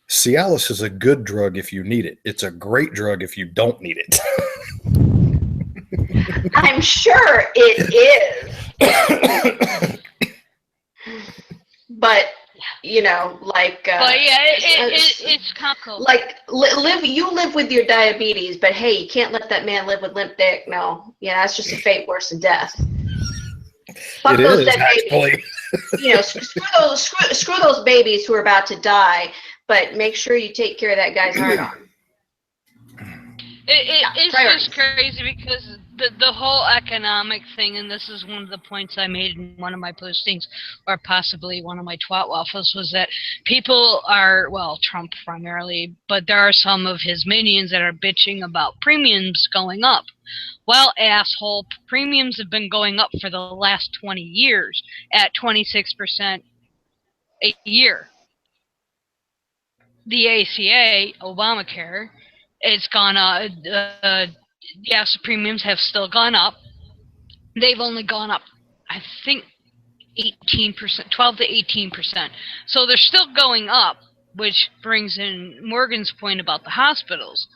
Cialis is a good drug if you need it. It's a great drug if you don't need it. I'm sure it is. But it's comical. Like you live with your diabetes, but hey, you can't let that man live with limp dick. No, that's just a fate worse than death. Fuck those dead babies. Screw those babies who are about to die, but make sure you take care of that guy's heart on. It's just crazy because the whole economic thing, and this is one of the points I made in one of my postings, or possibly one of my twat waffles, was that people are, well, Trump primarily, but there are some of his minions that are bitching about premiums going up. Well, asshole, premiums have been going up for the last 20 years at 26% a year. The ACA, Obamacare, it's gone up. Yes, premiums have still gone up. They've only gone up, I think, 18%, 12 to 18%. So they're still going up, which brings in Morgan's point about the hospitals.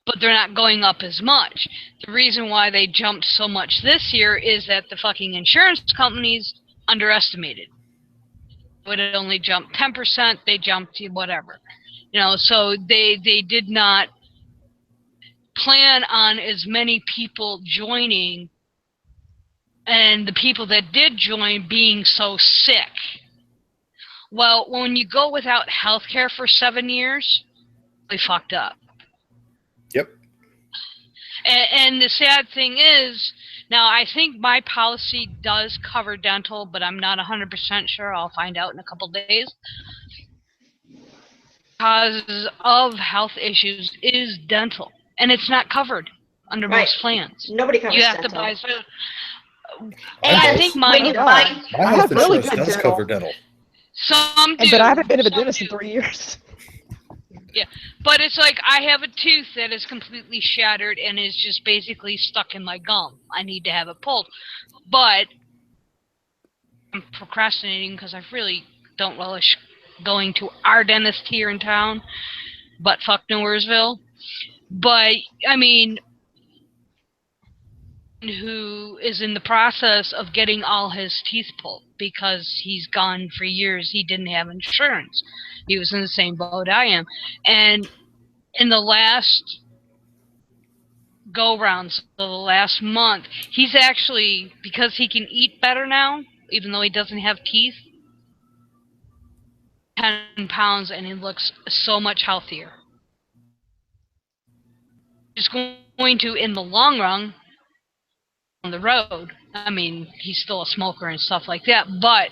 But they're not going up as much. The reason why they jumped so much this year is that the fucking insurance companies underestimated. Would it only jump 10%? They jumped to whatever. So they did not plan on as many people joining, and the people that did join being so sick. Well, when you go without health care for 7 years, they fucked up. Yep. And the sad thing is, now I think my policy does cover dental, but I'm not 100% sure. I'll find out in a couple days. Causes of health issues is dental, and it's not covered under most plans. Nobody covers you have dental. To buy. I think mine is fine. My health insurance does cover dental. Some do. But I haven't been to a dentist in 3 years. Yeah, but it's like I have a tooth that is completely shattered and is just basically stuck in my gum. I need to have it pulled. But I'm procrastinating because I really don't relish going to our dentist here in town, but fuck Nowheresville. But I mean, who is in the process of getting all his teeth pulled because he's gone for years. He didn't have insurance. He was in the same boat I am. And in the last go-round, so the last month, he's actually, because he can eat better now, even though he doesn't have teeth, 10 pounds, and he looks so much healthier. He's going to, in the long run, on the road, I mean, he's still a smoker and stuff like that, but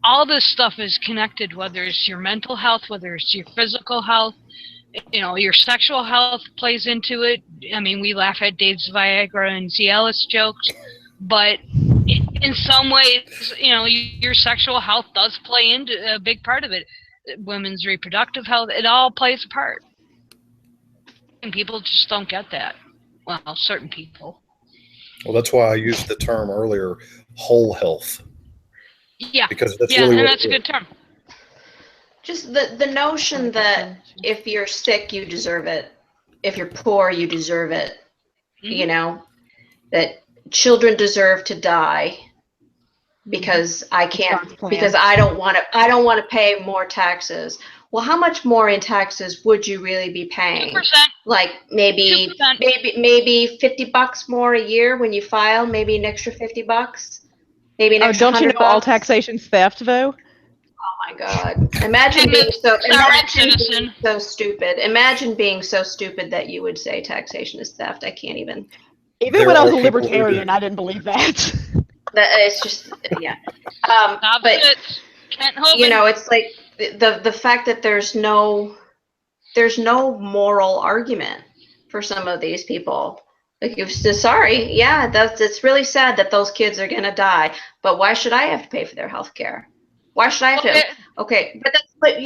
all this stuff is connected, whether it's your mental health, whether it's your physical health, you know, your sexual health plays into it. I mean, we laugh at Dave's Viagra and Cialis jokes, but in some ways, you know, your sexual health does play into a big part of it. Women's reproductive health, it all plays a part. And people just don't get that. Well, certain people. Well, that's why I used the term earlier, whole health. Yeah, because that's yeah, really and what that's a good term. Just the notion that if you're sick, you deserve it. If you're poor, you deserve it. Mhm. You know, that children deserve to die because I can't, because I don't want to pay more taxes. Well, how much more in taxes would you really be paying? 2%. Like maybe 2%. maybe $50 more a year when you file, maybe an extra $50, maybe an extra don't you know $100. all taxation's theft though? Oh my God! Imagine being so stupid. Imagine being so stupid that you would say taxation is theft. I can't even. Even There when I was are a people who libertarian, do. I didn't believe that. That it's just yeah. But Can't hope you know, it's like the fact that there's no moral argument for some of these people. Like, you're sorry, yeah, it's really sad that those kids are gonna die, but why should I have to pay for their health care? Why should I have to? Okay, but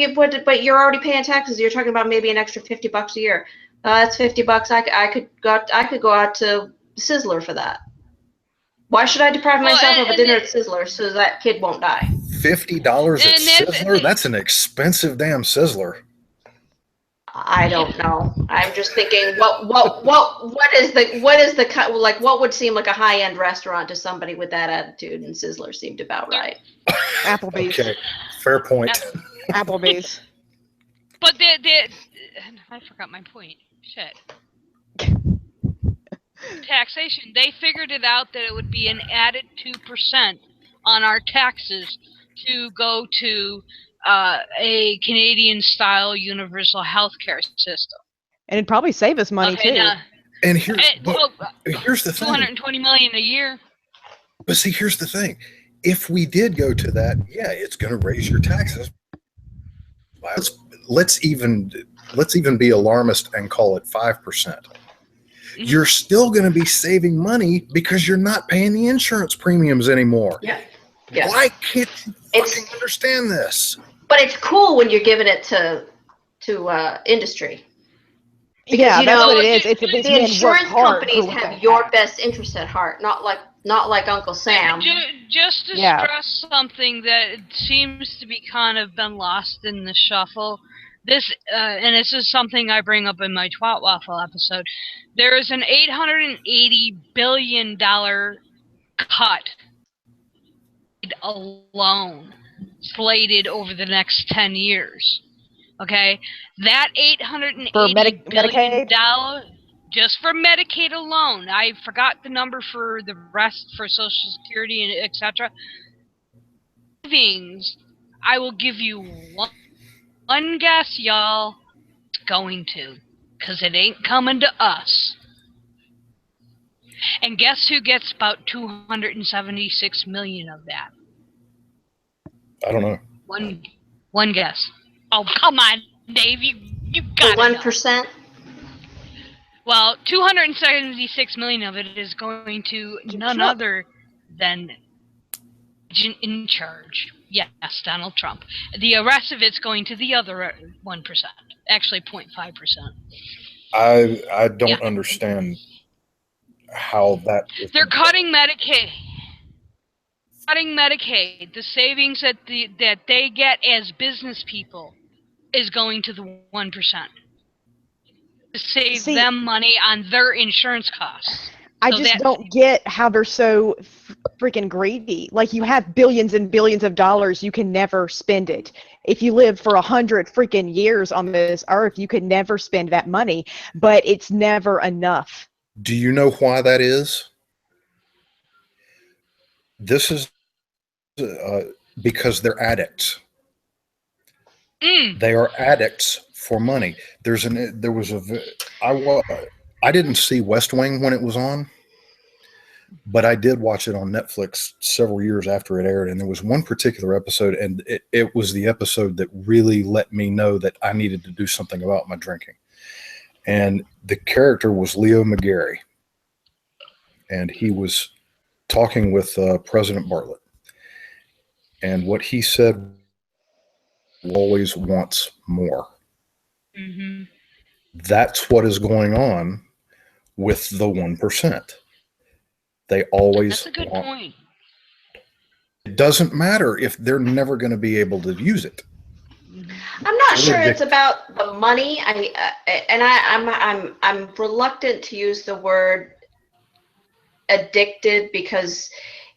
you're already paying taxes. You're talking about maybe an extra $50 a year. That's $50. I could go out to Sizzler for that. Why should I deprive myself of a dinner at Sizzler so that kid won't die? $50 at Sizzler? That's an expensive damn Sizzler. I don't know. I'm just thinking, what is the like? What would seem like a high-end restaurant to somebody with that attitude? And Sizzler seemed about right. Applebee's. Okay, fair point. Applebee's. But I forgot my point. Shit. Taxation. They figured it out that it would be an added 2% on our taxes to go to a Canadian-style universal healthcare system. And it'd probably save us money too. And here's the thing. $220 million a year. But see, here's the thing. If we did go to that, yeah, it's going to raise your taxes. Let's even be alarmist and call it 5%. You're still going to be saving money because you're not paying the insurance premiums anymore. Yeah. Why can't you fucking understand this? But it's cool when you're giving it to industry. Because, yeah, you that's know, what it is. the insurance companies have your best interest at heart, not like Uncle Sam. Just to stress something that seems to be kind of been lost in the shuffle. This and this is something I bring up in my Twat Waffle episode. There is an $880 billion cut alone slated over the next 10 years. Okay, that $880 billion just for Medicaid alone. I forgot the number for the rest for Social Security and etc. Savings. I will give you one guess, y'all. It's going to, because it ain't coming to us. And guess who gets about 276 million of that? I don't know. One guess. Oh, come on, Dave. You got it. 1%? Well, 276 million of it is going to none other than in charge. Yes, Donald Trump. The rest of it's going to the other 1%. Actually, 0.5%. I don't understand how that is. They're cutting Medicaid. The savings that they get as business people is going to the 1%. save See, them money on their insurance costs. I So just that's- don't get how they're so freaking greedy. Like, you have billions and billions of dollars, you can never spend it. If you live for 100 freaking years on this earth, you could never spend that money, but it's never enough. Do you know why that is? This is because they're addicts. They are addicts for money. I didn't see West Wing when it was on, but I did watch it on Netflix several years after it aired. And there was one particular episode, and it was the episode that really let me know that I needed to do something about my drinking. And the character was Leo McGarry, and he was talking with President Bartlett. And what he said, always wants more. Mm-hmm. That's what is going on with the 1%. They always That's a good want. point. It doesn't matter if they're never going to be able to use it. I'm not sure it's about the money. I'm reluctant to use the word addicted because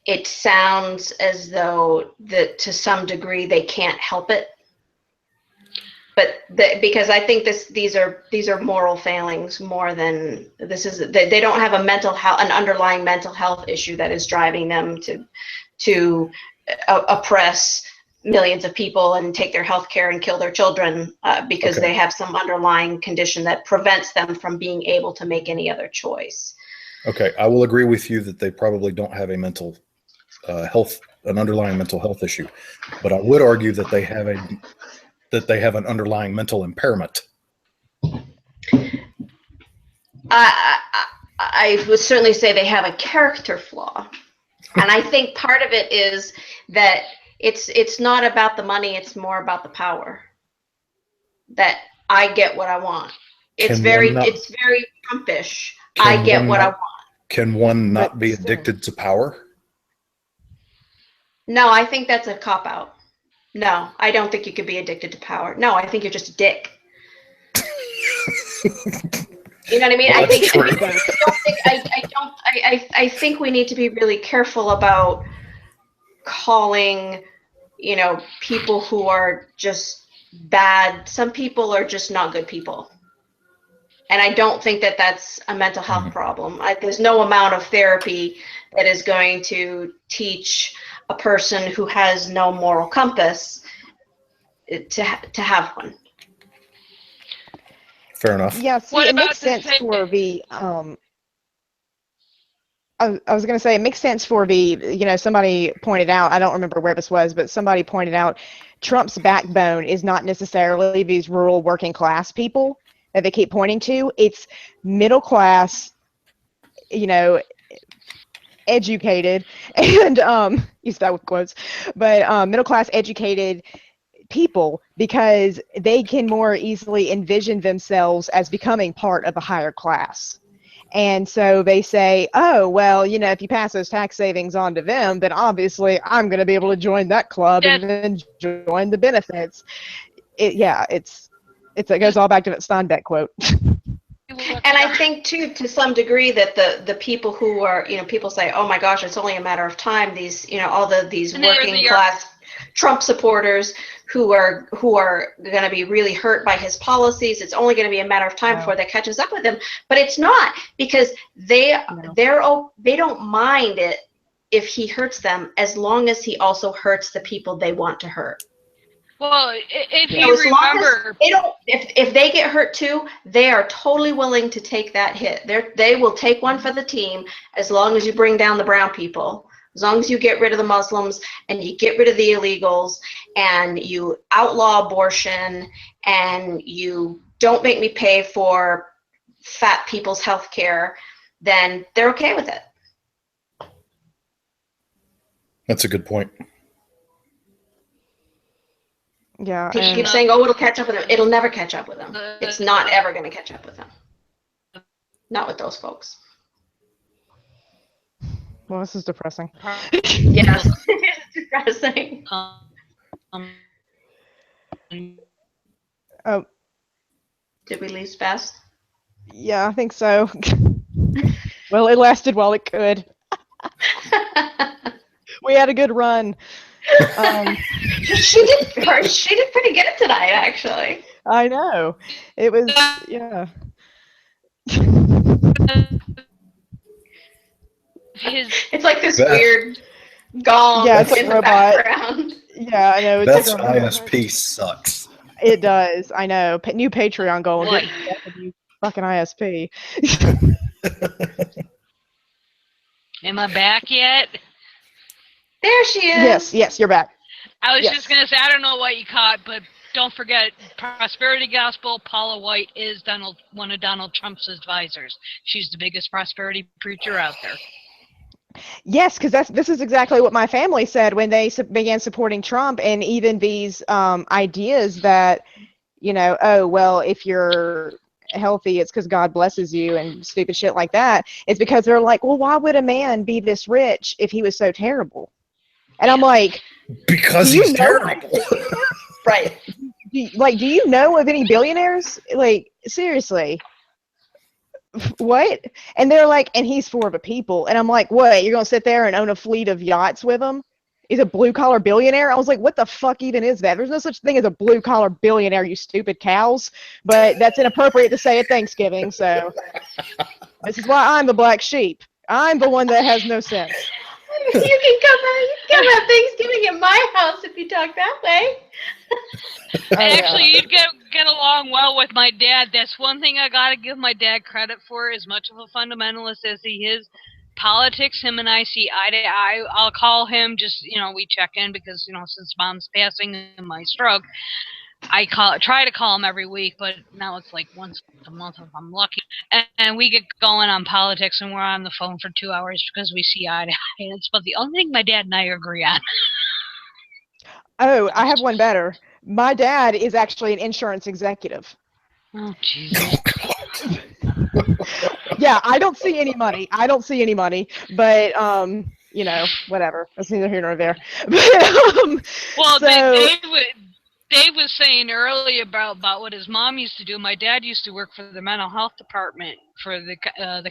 it sounds as though that to some degree they can't help it. But because I think these are moral failings more than this is. They don't have an underlying mental health issue that is driving them to oppress millions of people and take their health care and kill their children because they have some underlying condition that prevents them from being able to make any other choice. Okay, I will agree with you that they probably don't have a mental an underlying mental health issue, but I would argue that they have an underlying mental impairment. I would certainly say they have a character flaw, and I think part of it is that it's not about the money; it's more about the power. That I get what I want. It's very Trumpish. I get what I want. Can one not be addicted to power? No, I think that's a cop-out. No, I don't think you could be addicted to power. No, I think you're just a dick. You know what I mean? Well, I think we need to be really careful about calling, people who are just bad. Some people are just not good people. And I don't think that that's a mental health problem. There's no amount of therapy that is going to teach a person who has no moral compass to have one. Fair enough. Yeah, see, it makes sense for the I was going to say, it makes sense for the, somebody pointed out, I don't remember where this was, but somebody pointed out Trump's backbone is not necessarily these rural working class people that they keep pointing to. It's middle class, educated, and use that with quotes, but middle class educated people, because they can more easily envision themselves as becoming part of a higher class. And so they say, oh, well, if you pass those tax savings on to them, then obviously I'm going to be able to join that club and then join the benefits. It goes all back to that Steinbeck quote. And I think, too, to some degree, that the people who are, people say, oh, my gosh, it's only a matter of time. These, these working class Trump supporters who are going to be really hurt by his policies. It's only going to be a matter of time before that catches up with him. But it's not, because they don't mind it if he hurts them, as long as he also hurts the people they want to hurt. Well, if you remember, if they get hurt too, they are totally willing to take that hit. They will take one for the team, as long as you bring down the brown people, as long as you get rid of the Muslims and you get rid of the illegals and you outlaw abortion and you don't make me pay for fat people's health care, then they're okay with it. That's a good point. Yeah, People keep saying, oh, it'll catch up with them. It'll never catch up with them. It's not ever going to catch up with them. Not with those folks. Well, this is depressing. Yes, it's depressing. Oh. Did we lose Bess? Yeah, I think so. Well, it lasted while it could. We had a good run. She did pretty good tonight, actually. I know. It was, yeah. It's like this Beth. weird gong Yeah, it's like in the robot. background. Yeah, I know. It's Beth's like a robot. ISP sucks. It does. I know. New Patreon goal. Really? Get a new fucking ISP. Am I back yet? There she is. Yes, you're back. I was Yes. just gonna say I don't know what you caught, but don't forget Prosperity Gospel. Paula White is one of Donald Trump's advisors. She's the biggest prosperity preacher out there. Yes, because this is exactly what my family said when they began supporting Trump, and even these ideas that, oh well, if you're healthy, it's because God blesses you, and stupid shit like that. It's because they're like, well, why would a man be this rich if he was so terrible? And I'm like, because he's terrible. Right. Do you know of any billionaires? Like, seriously. What? And they're like, and he's for the people. And I'm like, what? You're going to sit there and own a fleet of yachts with him? He's a blue-collar billionaire? I was like, what the fuck even is that? There's no such thing as a blue-collar billionaire, you stupid cows. But that's inappropriate to say at Thanksgiving, so this is why I'm the black sheep. I'm the one that has no sense. You can come have Thanksgiving at my house if you talk that way. Actually, you'd get along well with my dad. That's one thing I gotta give my dad credit for. As much of a fundamentalist as he is, politics, him and I see eye to eye. I'll call him, just we check in because since Mom's passing and my stroke, I try to call him every week, but now it's like once a month if I'm lucky. And we get going on politics, and we're on the phone for 2 hours because we see eye to eye. It's about the only thing my dad and I agree on. Oh, I have one better. My dad is actually an insurance executive. Oh, Jesus. Yeah, I don't see any money. But whatever. That's neither here nor there. But, well, so, Dave was saying earlier about what his mom used to do. My dad used to work for the mental health department for the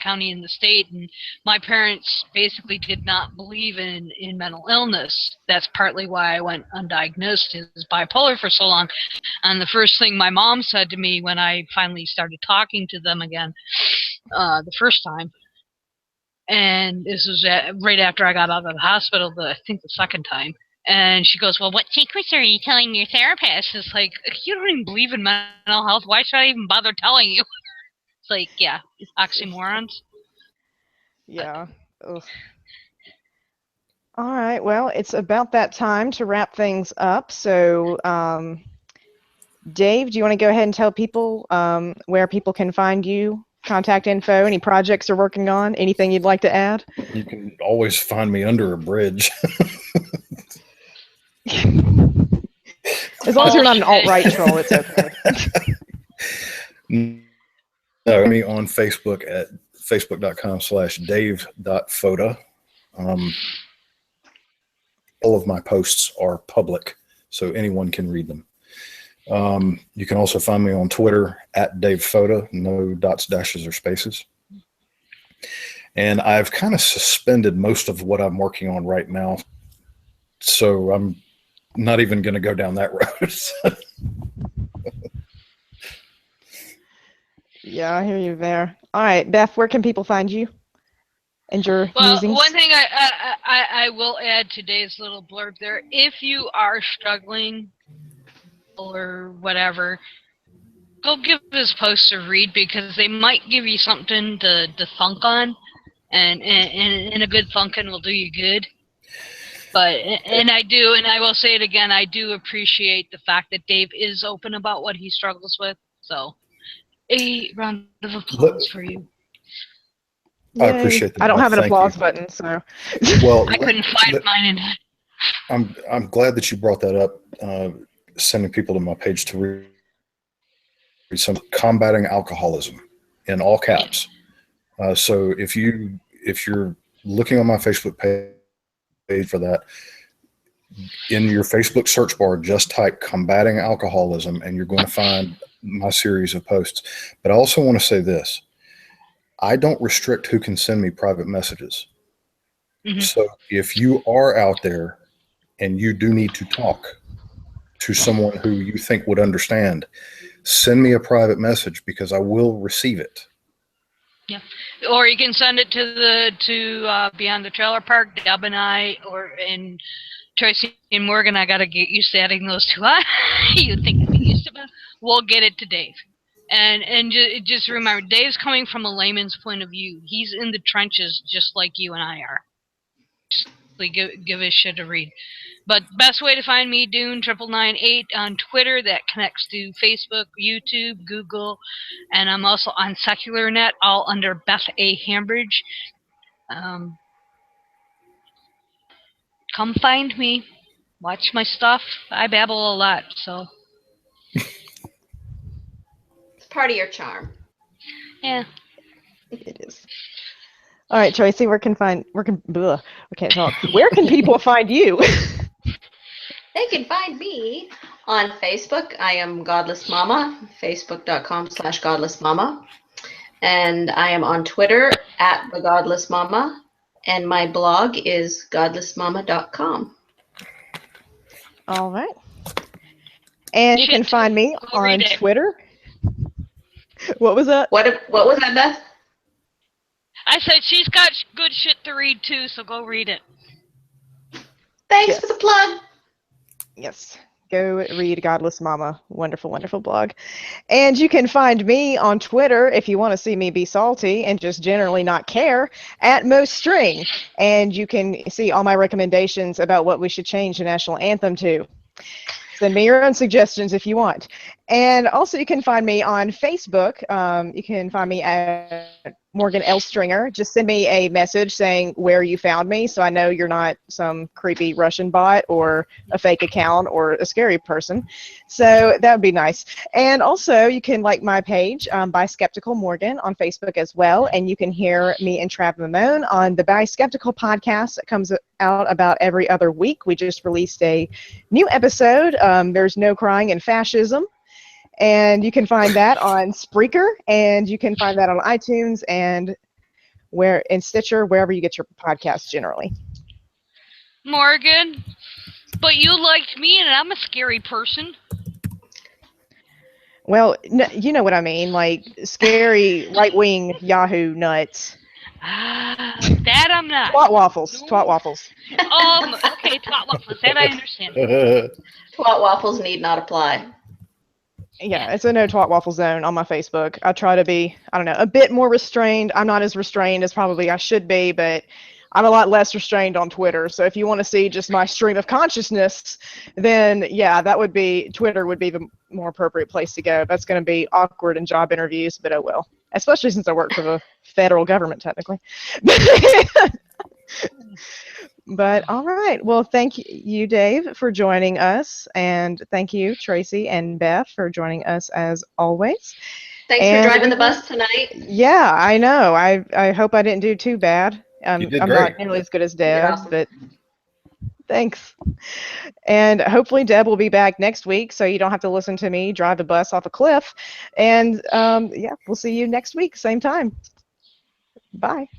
county and the state, and my parents basically did not believe in mental illness. That's partly why I went undiagnosed as bipolar for so long. And the first thing my mom said to me when I finally started talking to them again, the first time, and this was right after I got out of the hospital, I think the second time. And she goes, well, what secrets are you telling your therapist? It's like, you don't even believe in mental health. Why should I even bother telling you? It's like, yeah, oxymorons. Yeah. Ugh. All right. Well, it's about that time to wrap things up. So, Dave, do you want to go ahead and tell people where people can find you? Contact info, any projects you're working on, anything you'd like to add? You can always find me under a bridge. As long as you're not an alt-right troll, it's okay. No, me on Facebook at facebook.com/dave.foda. All of my posts are public, so anyone can read them. You can also find me on Twitter at Dave Foda, no dots, dashes, or spaces. And I've kind of suspended most of what I'm working on right now, so I'm not even going to go down that road. Yeah, I hear you there. All right, Beth, where can people find you and your musings? One thing I will add to Dave's little blurb there, if you are struggling or whatever, go give his posts a read, because they might give you something to thunk on, and a good thunking will do you good. But and I will say it again, I do appreciate the fact that Dave is open about what he struggles with. So a round of applause for you. I appreciate that. I don't have an Thank applause you. button, so. Well, I couldn't find mine. I'm glad that you brought that up. Sending people to my page to read some combating alcoholism in all caps. So if you're looking on my Facebook page for that, in your Facebook search bar, just type combating alcoholism, and you're going to find my series of posts. But I also want to say this. I don't restrict who can send me private messages. Mhm. So if you are out there and you do need to talk to someone who you think would understand, send me a private message because I will receive it. Yeah, or you can send it to Beyond the Trailer Park, Deb and I, and Tracy and Morgan. I got to get used to adding those two on. You think we used to? We'll get it to Dave. And just remember, Dave's coming from a layman's point of view. He's in the trenches just like you and I are. Give his shit a read. But best way to find me, Dune9998 on Twitter. That connects to Facebook, YouTube, Google, and I'm also on SecularNet, all under Beth A. Hambridge. Come find me. Watch my stuff. I babble a lot, so. It's part of your charm. Yeah. It is. All right, Tracy, where can people find you? They can find me on Facebook. I am Godless Mama, facebook.com/godlessmama. And I am on Twitter @thegodlessmama. And my blog is godlessmama.com. All right. And you can find me on Twitter. What was that? What was that, Beth? I said she's got good shit to read too, so go read it. Thanks for the plug. Yes. Go read Godless Mama. Wonderful, wonderful blog. And you can find me on Twitter if you want to see me be salty and just generally not care @MostString. And you can see all my recommendations about what we should change the national anthem to. Send me your own suggestions if you want. And also you can find me on Facebook. You can find me at Morgan L. Stringer. Just send me a message saying where you found me so I know you're not some creepy Russian bot or a fake account or a scary person. So that would be nice. And also you can like my page, By Skeptical Morgan, on Facebook as well. And you can hear me and Trav Mamone on the By Skeptical podcast that comes out about every other week. We just released a new episode. There's no crying in fascism. And you can find that on Spreaker, and you can find that on iTunes and in Stitcher, wherever you get your podcasts generally. Morgan, but you liked me, and I'm a scary person. Well, you know what I mean, like scary right-wing Yahoo nuts. That I'm not. Twat waffles. No. Twat waffles. Okay, twat waffles. That I understand. Twat waffles need not apply. Yeah, it's a no twat waffle zone on my Facebook. I try to be, I don't know, a bit more restrained. I'm not as restrained as probably I should be, but I'm a lot less restrained on Twitter. So if you want to see just my stream of consciousness, then yeah, Twitter would be the more appropriate place to go. That's going to be awkward in job interviews, but oh well. Especially since I work for the federal government, technically. But all right. Well, thank you, Dave, for joining us. And thank you, Tracy and Beth, for joining us as always. Thanks for driving the bus tonight. Yeah, I know. I hope I didn't do too bad. You did I'm great. not nearly as good as Deb, Awesome. but thanks. And hopefully Deb will be back next week so you don't have to listen to me drive the bus off a cliff. And yeah, we'll see you next week, same time. Bye.